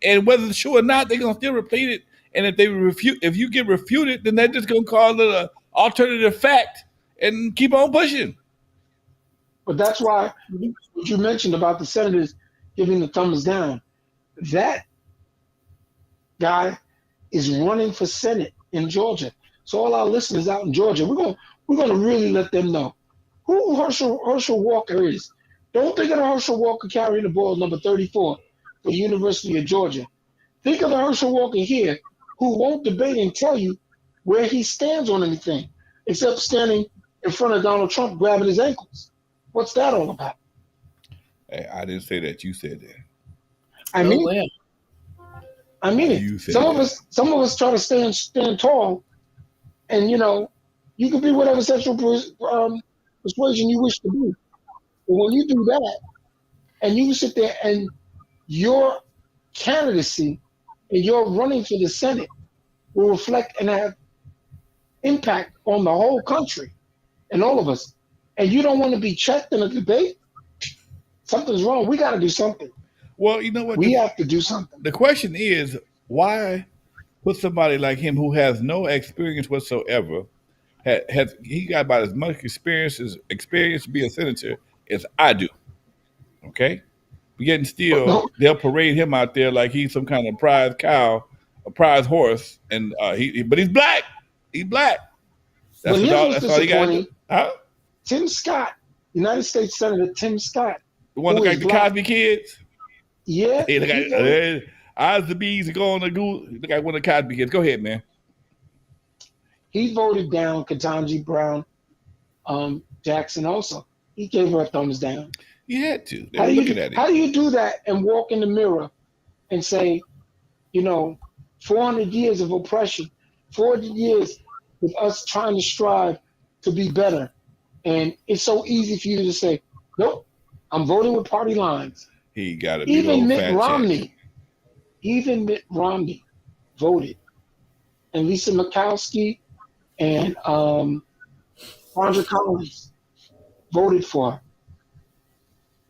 and whether it's true or not, they're gonna still repeat it. And if you get refuted, then they're just gonna call it an alternative fact and keep on pushing. But that's why what you mentioned about the senators giving the thumbs down. That guy is running for Senate in Georgia. So all our listeners out in Georgia, we're gonna really let them know who Herschel Walker is. Don't think of the Herschel Walker carrying the ball number 34 for the University of Georgia. Think of the Herschel Walker here who won't debate and tell you where he stands on anything, except standing in front of Donald Trump grabbing his ankles. What's that all about? Hey, I didn't say that. You said that. I mean it. Some of us try to stand tall, and you can be whatever sexual persuasion you wish to be. But when you do that, and you sit there and your candidacy and your running for the Senate will reflect and have impact on the whole country and all of us, and you don't want to be checked in a debate, something's wrong. We got to do something. Well, you know what? We have to do something. The question is, why put somebody like him who has no experience whatsoever, he got about as much experience to be a senator as I do. Okay? But yet and still, they'll parade him out there like he's some kind of prize cow, a prize horse, and but he's black. He's black. That's all he got to do. Huh? Tim Scott, United States Senator Tim Scott. The one that look like the Cosby kids? Yeah. Hey, look at eyes the bees go on the goose. Look like one of the Cosby kids. Go ahead, man. He voted down Ketanji Brown Jackson also. He gave her a thumbs down. He had to. They were looking at it. How do you do that and walk in the mirror and say, 400 years of oppression, 400 years of us trying to strive to be better, and it's so easy for you to say, nope, I'm voting with party lines. He got to be even Mitt Romney voted, and Lisa Murkowski and Sandra Collins voted for her.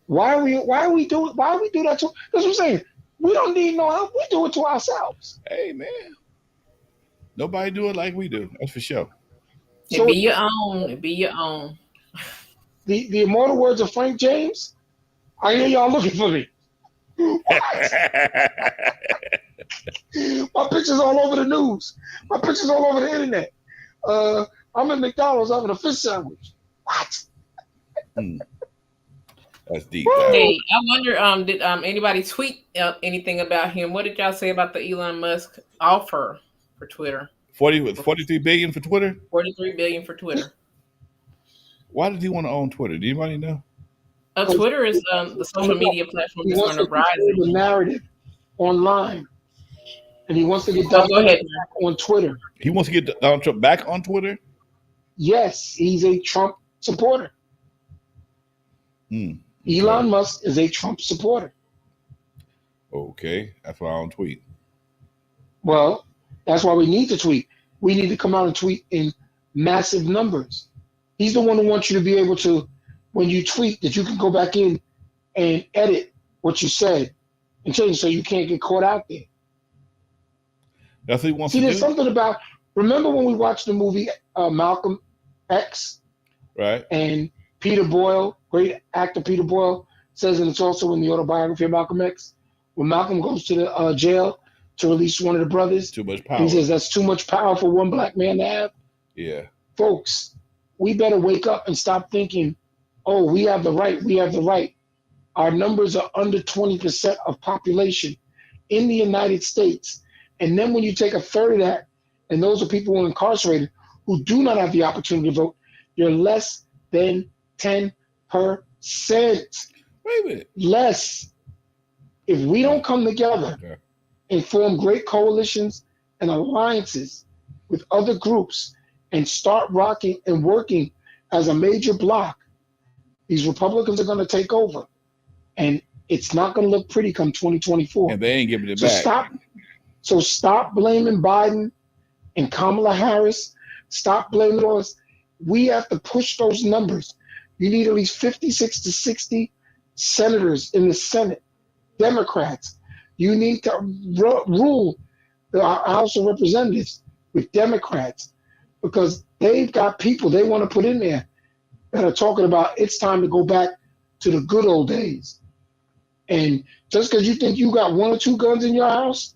Why are we do that to? That's what I'm saying. We don't need no help. We do it to ourselves. Hey man, nobody do it like we do. That's for sure. It So be your own. It be your own. the immortal words of Frank James. I hear y'all looking for me. What? My pictures all over the news. My pictures all over the internet. I'm at McDonald's having a fish sandwich. What? Hmm. That's deep. Woo! Hey, I wonder, did anybody tweet anything about him? What did y'all say about the Elon Musk offer for Twitter? 43 billion for Twitter. 43 billion for Twitter. Why did he want to own Twitter? Do anybody know? Twitter is the social media platform He that's wants going to to rise. control the narrative online, and he wants to get Oh, Donald go ahead. Trump on Twitter. He wants to get Donald Trump back on Twitter. Yes, he's a Trump supporter. Okay. Elon Musk is a Trump supporter. Okay, that's why I don't tweet. Well, that's why we need to tweet. We need to come out and tweet in massive numbers. He's the one who wants you to be able to, when you tweet, that you can go back in and edit what you said and change so you can't get caught out there. That's what he wants See, to there's do. something about, remember when we watched the movie Malcolm X? Right. And Peter Boyle, great actor Peter Boyle, says, and it's also in the autobiography of Malcolm X, when Malcolm goes to the jail to release one of the brothers, Too much power. he says, that's too much power for one black man to have. Yeah. Folks, we better wake up and stop thinking, oh, we have the right, we have the right. Our numbers are under 20% of population in the United States. And then when you take a third of that, and those are people who are incarcerated who do not have the opportunity to vote, you're less than 10%. Wait a minute. Less. If we don't come together and form great coalitions and alliances with other groups and start rocking and working as a major bloc, these Republicans are going to take over. And it's not going to look pretty come 2024. And they ain't giving it back. So stop blaming Biden and Kamala Harris. Stop blaming us. We have to push those numbers. You need at least 56 to 60 senators in the Senate, Democrats. You need to rule the House of Representatives with Democrats because they've got people they want to put in there that are talking about it's time to go back to the good old days. And just because you think you got one or two guns in your house,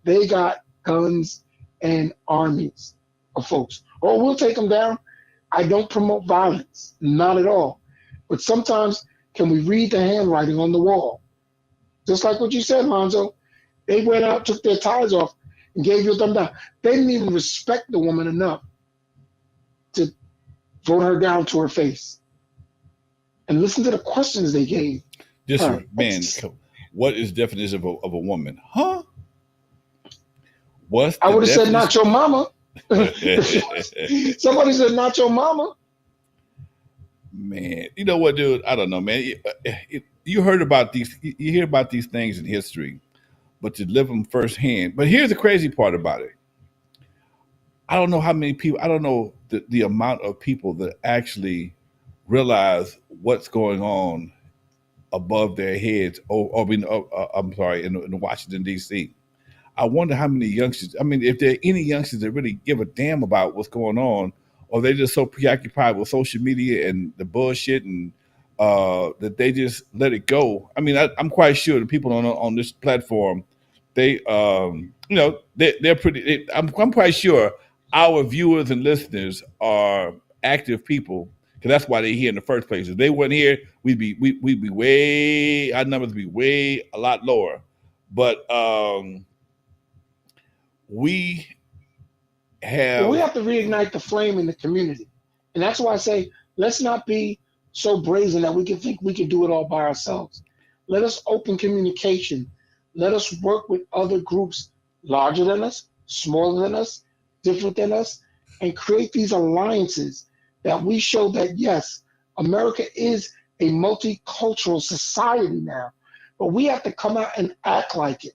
they got guns and armies of folks. Oh, we'll take them down. I don't promote violence, not at all. But sometimes, can we read the handwriting on the wall? Just like what you said, Lonzo. They went out, took their ties off, and gave you a thumb down. They didn't even respect the woman enough to vote her down to her face. And listen to the questions they gave. Man, what is the definition of a woman? Huh? I would have said not your mama. Somebody said not your mama. Man, you know what, dude? I don't know, man. You heard about these, you hear about these things in history, but to live them firsthand. But here's the crazy part about it. I don't know how many people, I don't know the amount of people that actually realize what's going on above their heads, I'm sorry, in Washington, D.C. I wonder how many youngsters, I mean, if there are any youngsters that really give a damn about what's going on, or they're just so preoccupied with social media and the bullshit and that they just let it go. I mean, I'm quite sure the people on this platform, they're pretty, I'm quite sure our viewers and listeners are active people, because that's why they're here in the first place. If they weren't here, we'd be way, our numbers would be way a lot lower. But we have to reignite the flame in the community. And that's why I say, let's not be so brazen that we can think we can do it all by ourselves. Let us open communication. Let us work with other groups larger than us, smaller than us, different than us, and create these alliances that we show that, yes, America is a multicultural society now, but we have to come out and act like it.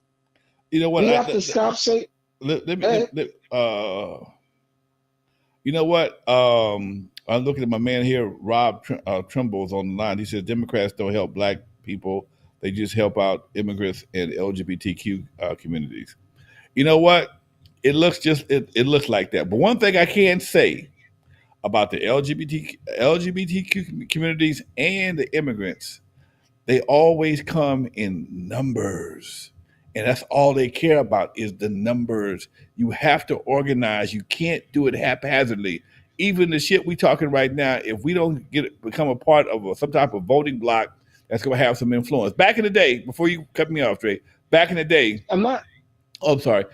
You know what? We have to stop saying, you know what? I'm looking at my man here, Rob Trimble's on the line. He says Democrats don't help black people. They just help out immigrants and LGBTQ communities. You know what? It looks like that. But one thing I can say about the LGBTQ communities and the immigrants, they always come in numbers. And that's all they care about is the numbers. You have to organize. You can't do it haphazardly. Even the shit we talking right now, if we don't become a part of some type of voting block, that's going to have some influence. Back in the day, before you cut me off, Dre, back in the day, I'm not. Oh, I'm sorry.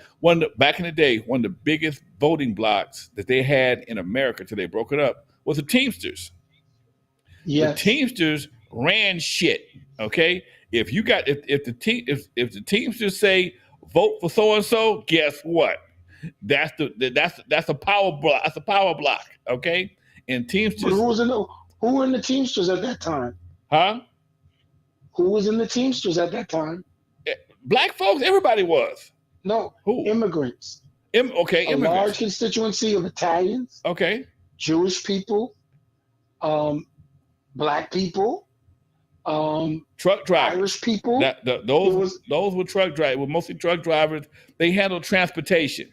Back in the day, one of the biggest voting blocks that they had in America till they broke it up was the Teamsters. The Yes. Teamsters ran shit. Okay, if you got if the Teamsters say vote for so and so, guess what? That's a power block. That's a power block. Okay, and But Teamsters, who were in the Teamsters at that time? huh? Who was in the Teamsters at that time? Black folks, everybody was. No, Who? immigrants. Okay, A large immigrants. constituency of Italians, Okay, Jewish people, Black people, truck drivers. Irish people. Those were truck drivers. Were mostly truck drivers. They handled transportation.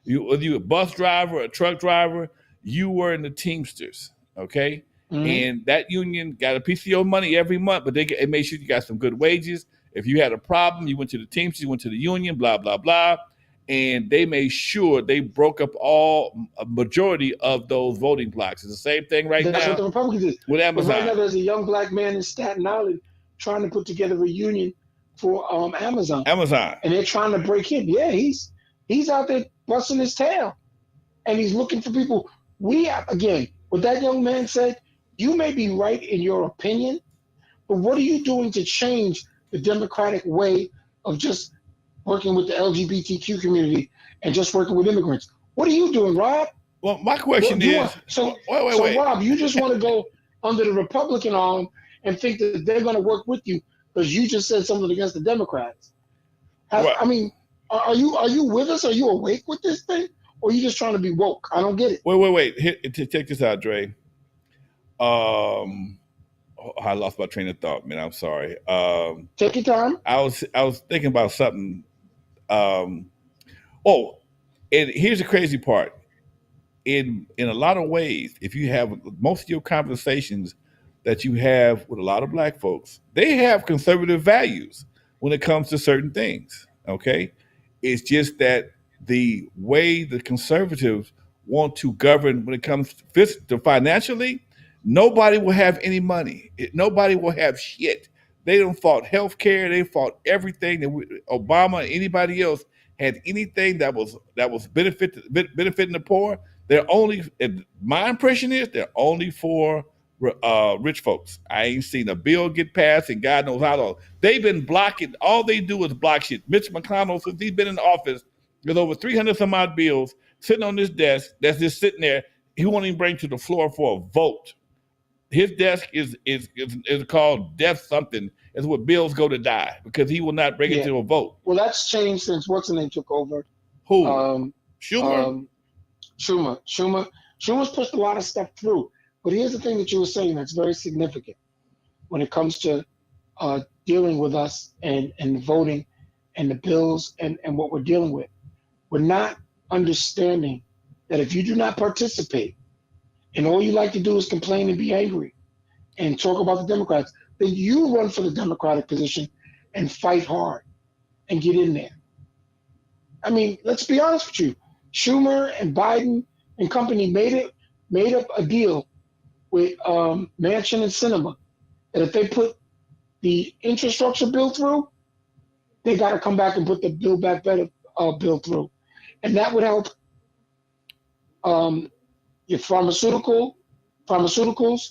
Whether you a bus driver or a truck driver, you were in the Teamsters. Okay, and that union got a piece of your money every month, but it made sure you got some good wages. If you had a problem, you went to the Teamsters, you went to the union, blah blah blah, and they made sure they broke up a majority of those voting blocks. It's the same thing right That's now what the Republicans did. with But right now, Amazon. there's a young Black man in Staten Island trying to put together a union for Amazon, Amazon. and they're trying to break him. Yeah, he's out there busting his tail, and he's looking for people. Again, what that young man said, you may be right in your opinion, but what are you doing to change the democratic way of just working with the LGBTQ community and just working with immigrants? What are you doing, Rob? Well, my question is, wait. Rob, you just want to go under the Republican arm and think that they're going to work with you because you just said something against the Democrats. I mean, are you with us? Are you awake with this thing? Or are you just trying to be woke? I don't get it. Wait. Here, check this out, Dre. I lost my train of thought, man. I'm sorry. Take your time. I was thinking about something. And here's the crazy part. In a lot of ways, if you have most of your conversations that you have with a lot of Black folks, they have conservative values when it comes to certain things. Okay, it's just that the way the conservatives want to govern when it comes to financially, nobody will have any money. Nobody will have shit. They don't fought health care. They fought everything that Obama, anybody else had anything that was benefiting the poor. They're only. My impression is they're only for rich folks. I ain't seen a bill get passed, and God knows how long. They've been blocking. All they do is block shit. Mitch McConnell, since he's been in office, there's over 300 some odd bills sitting on this desk that's just sitting there. He won't even bring to the floor for a vote. His desk is called death something. It's where bills go to die because he will not bring it to a vote. Well, that's changed since what's the name took over. Who? Schumer. Schumer's pushed a lot of stuff through. But here's the thing that you were saying that's very significant when it comes to dealing with us and voting and the bills and what we're dealing with. We're not understanding that if you do not participate and all you like to do is complain and be angry and talk about the Democrats, then you run for the Democratic position and fight hard and get in there. I mean, let's be honest with you. Schumer and Biden and company made up a deal with Manchin and Sinema that if they put the infrastructure bill through, they got to come back and put the Build Back Better bill through. And that would help your pharmaceuticals,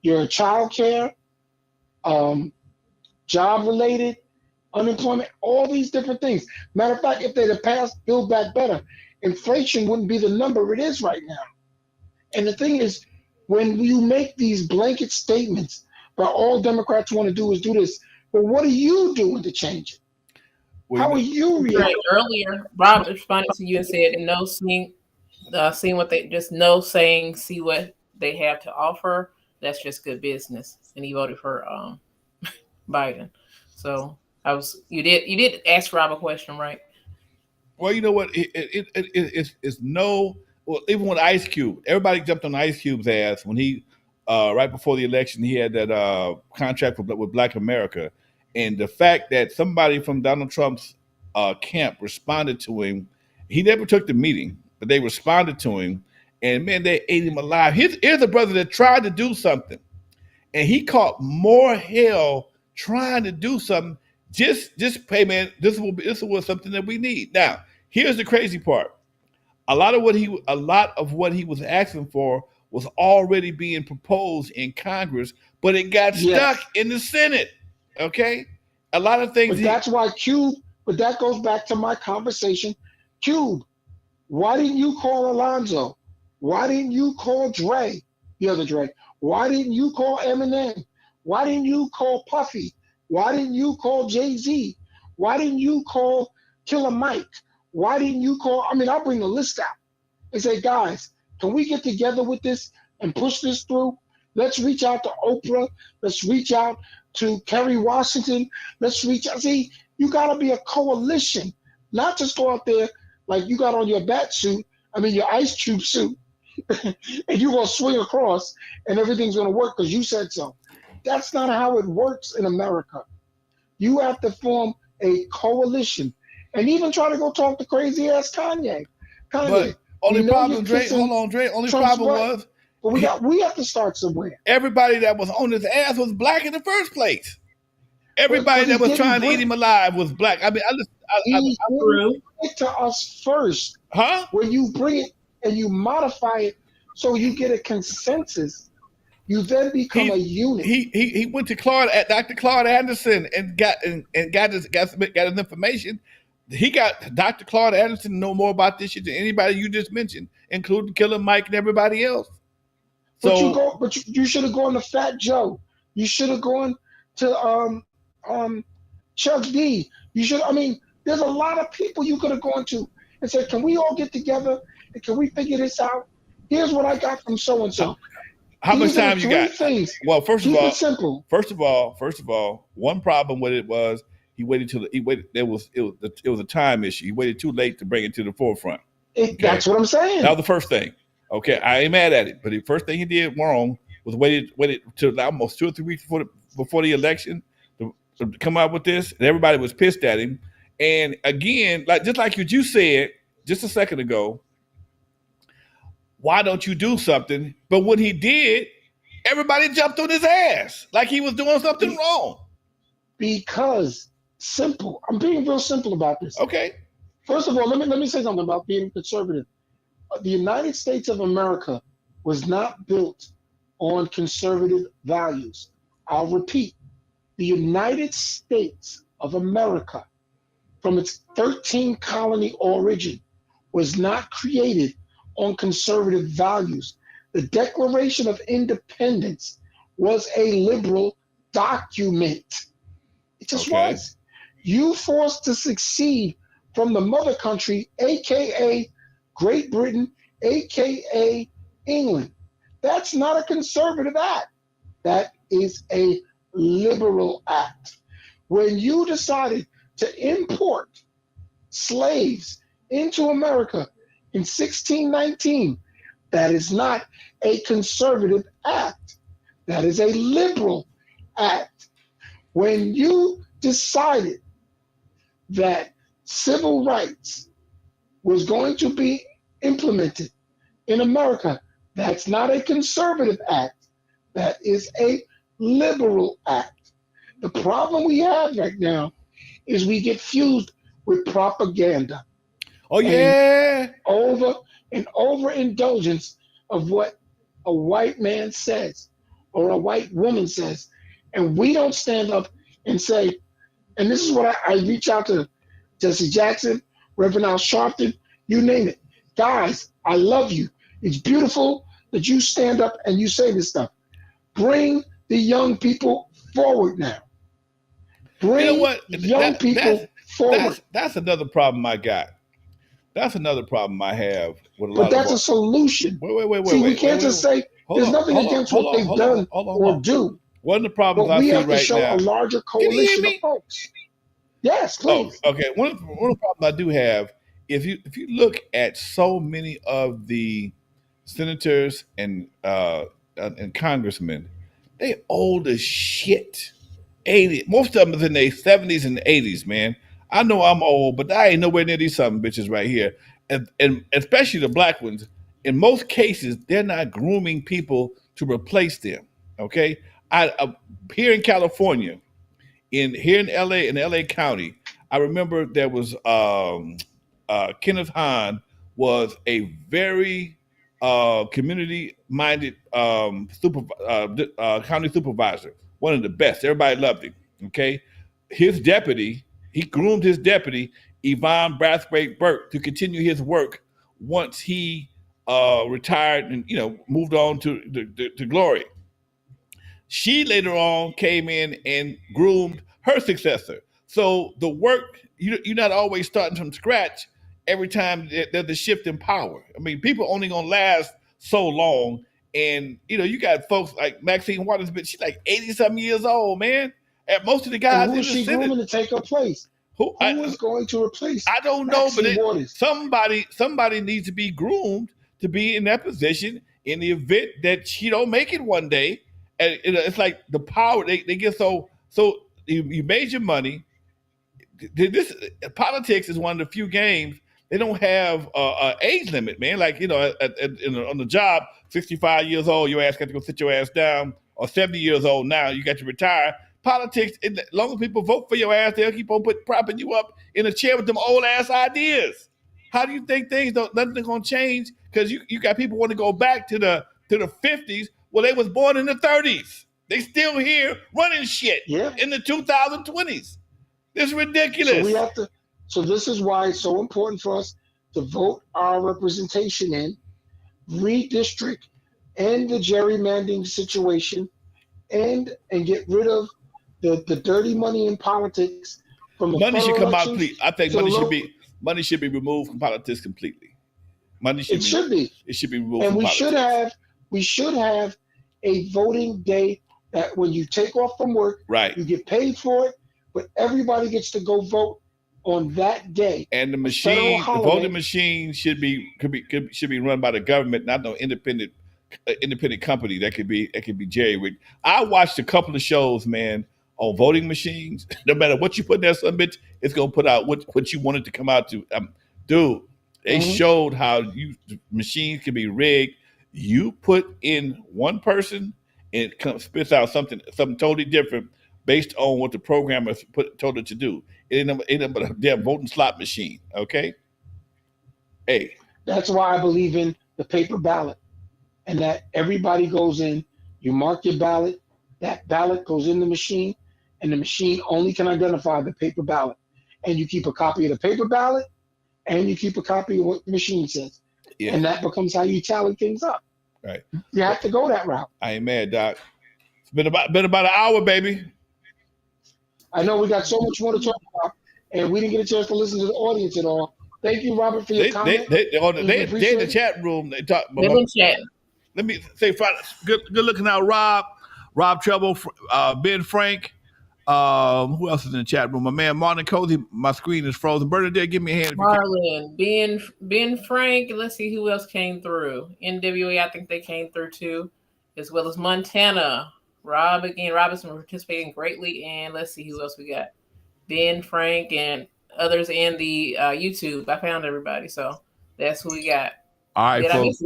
your child care, job-related, unemployment, all these different things. Matter of fact, if they'd have passed Build Back Better, inflation wouldn't be the number it is right now. And the thing is, when you make these blanket statements that all Democrats want to do is do this, but what are you doing to change it? How are you reacting? Right. Earlier, Rob responded to you and said, "No, seeing what they just no saying, see what they have to offer. That's just good business." And he voted for Biden. So you did ask Rob a question, right? Well, you know what? It's no. Well, even with Ice Cube, everybody jumped on Ice Cube's ass when he, right before the election, he had that contract with Black America, and the fact that somebody from Donald Trump's camp responded to him, he never took the meeting, but they responded to him, and man, they ate him alive. Here's a brother that tried to do something, and he caught more hell trying to do something. Just pay, man. This was something that we need. Now, here's the crazy part. A lot of what he was asking for was already being proposed in Congress, but it got stuck in the Senate. Okay, a lot of things. But that's why Cube. But that goes back to my conversation. Cube, why didn't you call Alonzo? Why didn't you call Dre? The other Dre. Why didn't you call Eminem? Why didn't you call Puffy? Why didn't you call Jay-Z? Why didn't you call Killer Mike? Why didn't you call? I mean, I'll bring the list out and say, guys, can we get together with this and push this through? Let's reach out to Oprah. Let's reach out to Kerry Washington. Let's reach out. See, you got to be a coalition, not just go out there like you got on your your Ice Cube suit, and you're going to swing across and everything's going to work because you said so. That's not how it works in America. You have to form a coalition and even try to go talk to crazy ass Kanye. But only problem, Dre. Hold on, Dre. Only Trump's problem was. But we have to start somewhere. Everybody that was on his ass was black in the first place. Everybody that was trying to eat him alive was black. I mean, he bring it to us first. Huh? When you bring it and you modify it so you get a consensus, you then become a unit. He went to Dr. Claude Anderson and got his information. He got Dr. Claude Anderson to know more about this shit than anybody you just mentioned, including Killer Mike and everybody else. But you should have gone to Fat Joe. You should have gone to Chuck D. There's a lot of people you could have gone to and said, can we all get together and can we figure this out? Here's what I got from so and so. How much time you got? Things. Well, first of all, simple. First of all, one problem with it was he waited. It was a time issue. He waited too late to bring it to the forefront. That's what I'm saying. That was the first thing. Okay, I ain't mad at it, but the first thing he did wrong was waited till almost 2 or 3 weeks before the election to come out with this, and everybody was pissed at him. And again, just like you said just a second ago, why don't you do something? But when he did, everybody jumped on his ass like he was doing something wrong. Because simple. I'm being real simple about this. Okay. First of all, let me say something about being conservative. The United States of America was not built on conservative values. I'll repeat. The United States of America, from its 13 colony origin, was not created on conservative values. The Declaration of Independence was a liberal document. It just was. You forced to succeed from the mother country, aka Great Britain, aka England. That's not a conservative act. That is a liberal act. When you decided to import slaves into America in 1619, that is not a conservative act. That is a liberal act. When you decided that civil rights was going to be implemented in America, that's not a conservative act. That is a liberal act. The problem we have right now is we get fused with propaganda. Oh yeah. And overindulgence of what a white man says or a white woman says. And we don't stand up and say, and this is what I reach out to Jesse Jackson, Reverend Al Sharpton, you name it. Guys, I love you. It's beautiful that you stand up and you say this stuff. Bring the young people forward now. Bring young people forward. That's another problem I got. That's another problem I have with a lot But that's a solution. Wait. See, we can't just say there's nothing against what they've done or do. One of the problems But I we see have to right show now. a larger Can you hear coalition of me? folks. Yes, Oh, please. okay. One of the problems I do have, if you look at so many of the senators and congressmen, they old as shit. 80. Most of them is in their 70s and 80s, man. I know I'm old, but I ain't nowhere near these something bitches right here. And especially the black ones. In most cases, they're not grooming people to replace them. Okay. I here in California, here in LA, in LA County, I remember there was Kenneth Hahn was a very community minded county supervisor, one of the best. Everybody loved him. Okay, his deputy, he groomed his deputy Yvonne Brathwaite Burke to continue his work once he retired and moved on to glory. She later on came in and groomed her successor. So the work, you're not always starting from scratch every time there's a shift in power. I mean, people only gonna last so long. And you got folks like Maxine Waters, but she's like 80 something years old, man. And most of the And guys who in is the she Senate, grooming to take her place? who Who is going to replace I don't know, but Maxine Waters? somebody needs to be groomed to be in that position in the event that she don't make it one day. And it's like the power they get so you made your money. This politics is one of the few games they don't have a age limit, man. Like on the job, 65 years old, your ass got to go sit your ass down, or 70 years old now, you got to retire. Politics, as long as people vote for your ass, they'll keep on propping you up in a chair with them old ass ideas. How do you think nothing's gonna change? Because you got people want to go back to the 50s. Well, they was born in the 30s. They still here running shit Yeah. in the 2020s. It's So ridiculous. we have to. So this is why it's so important for us to vote our representation in, redistrict, end the gerrymandering situation, and get rid of the dirty money in politics from the Money should federal come out elections complete. I think to the local. money should be removed from politics completely. It should be, It should be removed and from we politics. should have a voting day that when you take off from work, Right. you get paid for it, but everybody gets to go vote on that day. And A federal the holiday. voting machine should be run by the government, not no independent company that could be jerry rigged. I watched a couple of shows, man, on voting machines. No matter what you put in there, some bitch, it's gonna put out what you want it to come out to. Dude, they showed how machines can be rigged. You put in one person, and it spits out something totally different based on what the programmer told it to do. It ain't but a damn voting slot machine. Okay. Hey. That's why I believe in the paper ballot, and that everybody goes in, you mark your ballot, that ballot goes in the machine, and the machine only can identify the paper ballot. And you keep a copy of the paper ballot, and you keep a copy of what the machine says. Yeah. And that becomes how you tally things up. Right. You have to go that route. I ain't mad, Doc. It's been about an hour, baby. I know we got so much more to talk about, and we didn't get a chance to listen to the audience at all. Thank you, Robert, for your comment. They in the chat room. They talk. They've been chatting. Let me say, good looking out, Rob Treble, Ben Frank. Who else is in the chat room? My man Martin Cozy. My screen is frozen. Bernadette, give me a hand. Marlon, Ben Frank. Let's see who else came through. N.W.A. I think they came through too, as well as Montana. Rob again. Robinson participating greatly, and let's see who else we got. Ben Frank and others in the YouTube. I found everybody, so that's who we got. All right, folks.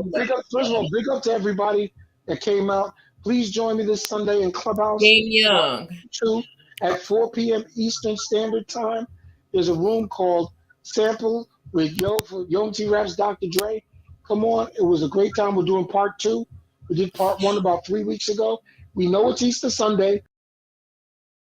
First of all, big up to everybody that came out. Please join me this Sunday in Clubhouse. Game Young. 2 at 4 p.m. Eastern Standard Time. There's a room called Sample with Yo T Raps, Dr. Dre. Come on. It was a great time. We're doing part 2. We did part 1 about 3 weeks ago. We know it's Easter Sunday.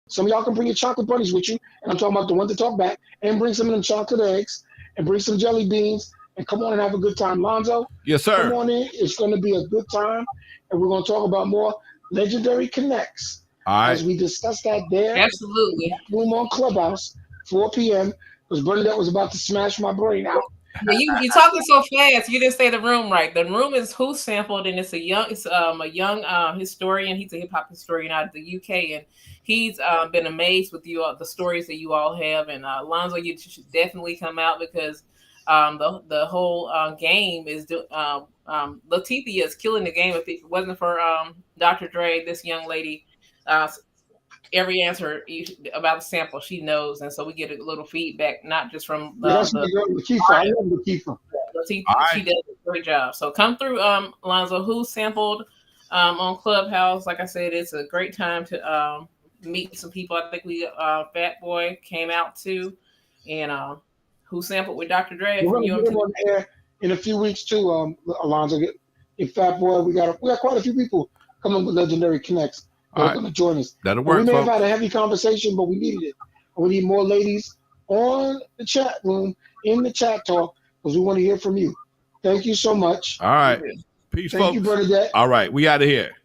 Some of y'all can bring your chocolate bunnies with you, and I'm talking about the ones that talk back, and bring some of them chocolate eggs, and bring some jelly beans, and come on and have a good time. Lonzo? Yes, sir. Come on in. It's going to be a good time, and we're going to talk about more Legendary Connects. All right. As we discuss that there. Absolutely. Room on Clubhouse, 4 p.m., because Bernadette was about to smash my brain out You talking so fast. You didn't say the room right. The room is Who Sampled, and it's a young historian. He's a hip hop historian out of the UK, and he's been amazed with the stories that you all have. And Lonzo, you should definitely come out because the whole game is Latifah is killing the game. If it wasn't for Dr. Dre, this young lady. Every answer about the sample she knows, and so we get a little feedback, not just from that's the girl Latifah. I love Latifah. She does a great job. So come through, Lonzo. Who Sampled on Clubhouse? Like I said, it's a great time to meet some people. I think Fat Boy came out too, and Who Sampled with Dr. Dre. We're gonna get him on air in a few weeks too, Alonzo. And Fat Boy, we got quite a few people coming with Legendary Connects. They're going to join us. That'll work. We may have had a heavy conversation, but we needed it. We need more ladies on the chat room, in the chat talk, because we want to hear from you. Thank you so much. All right. Peace, folks. Thank you, Bernadette. All right. We out of here.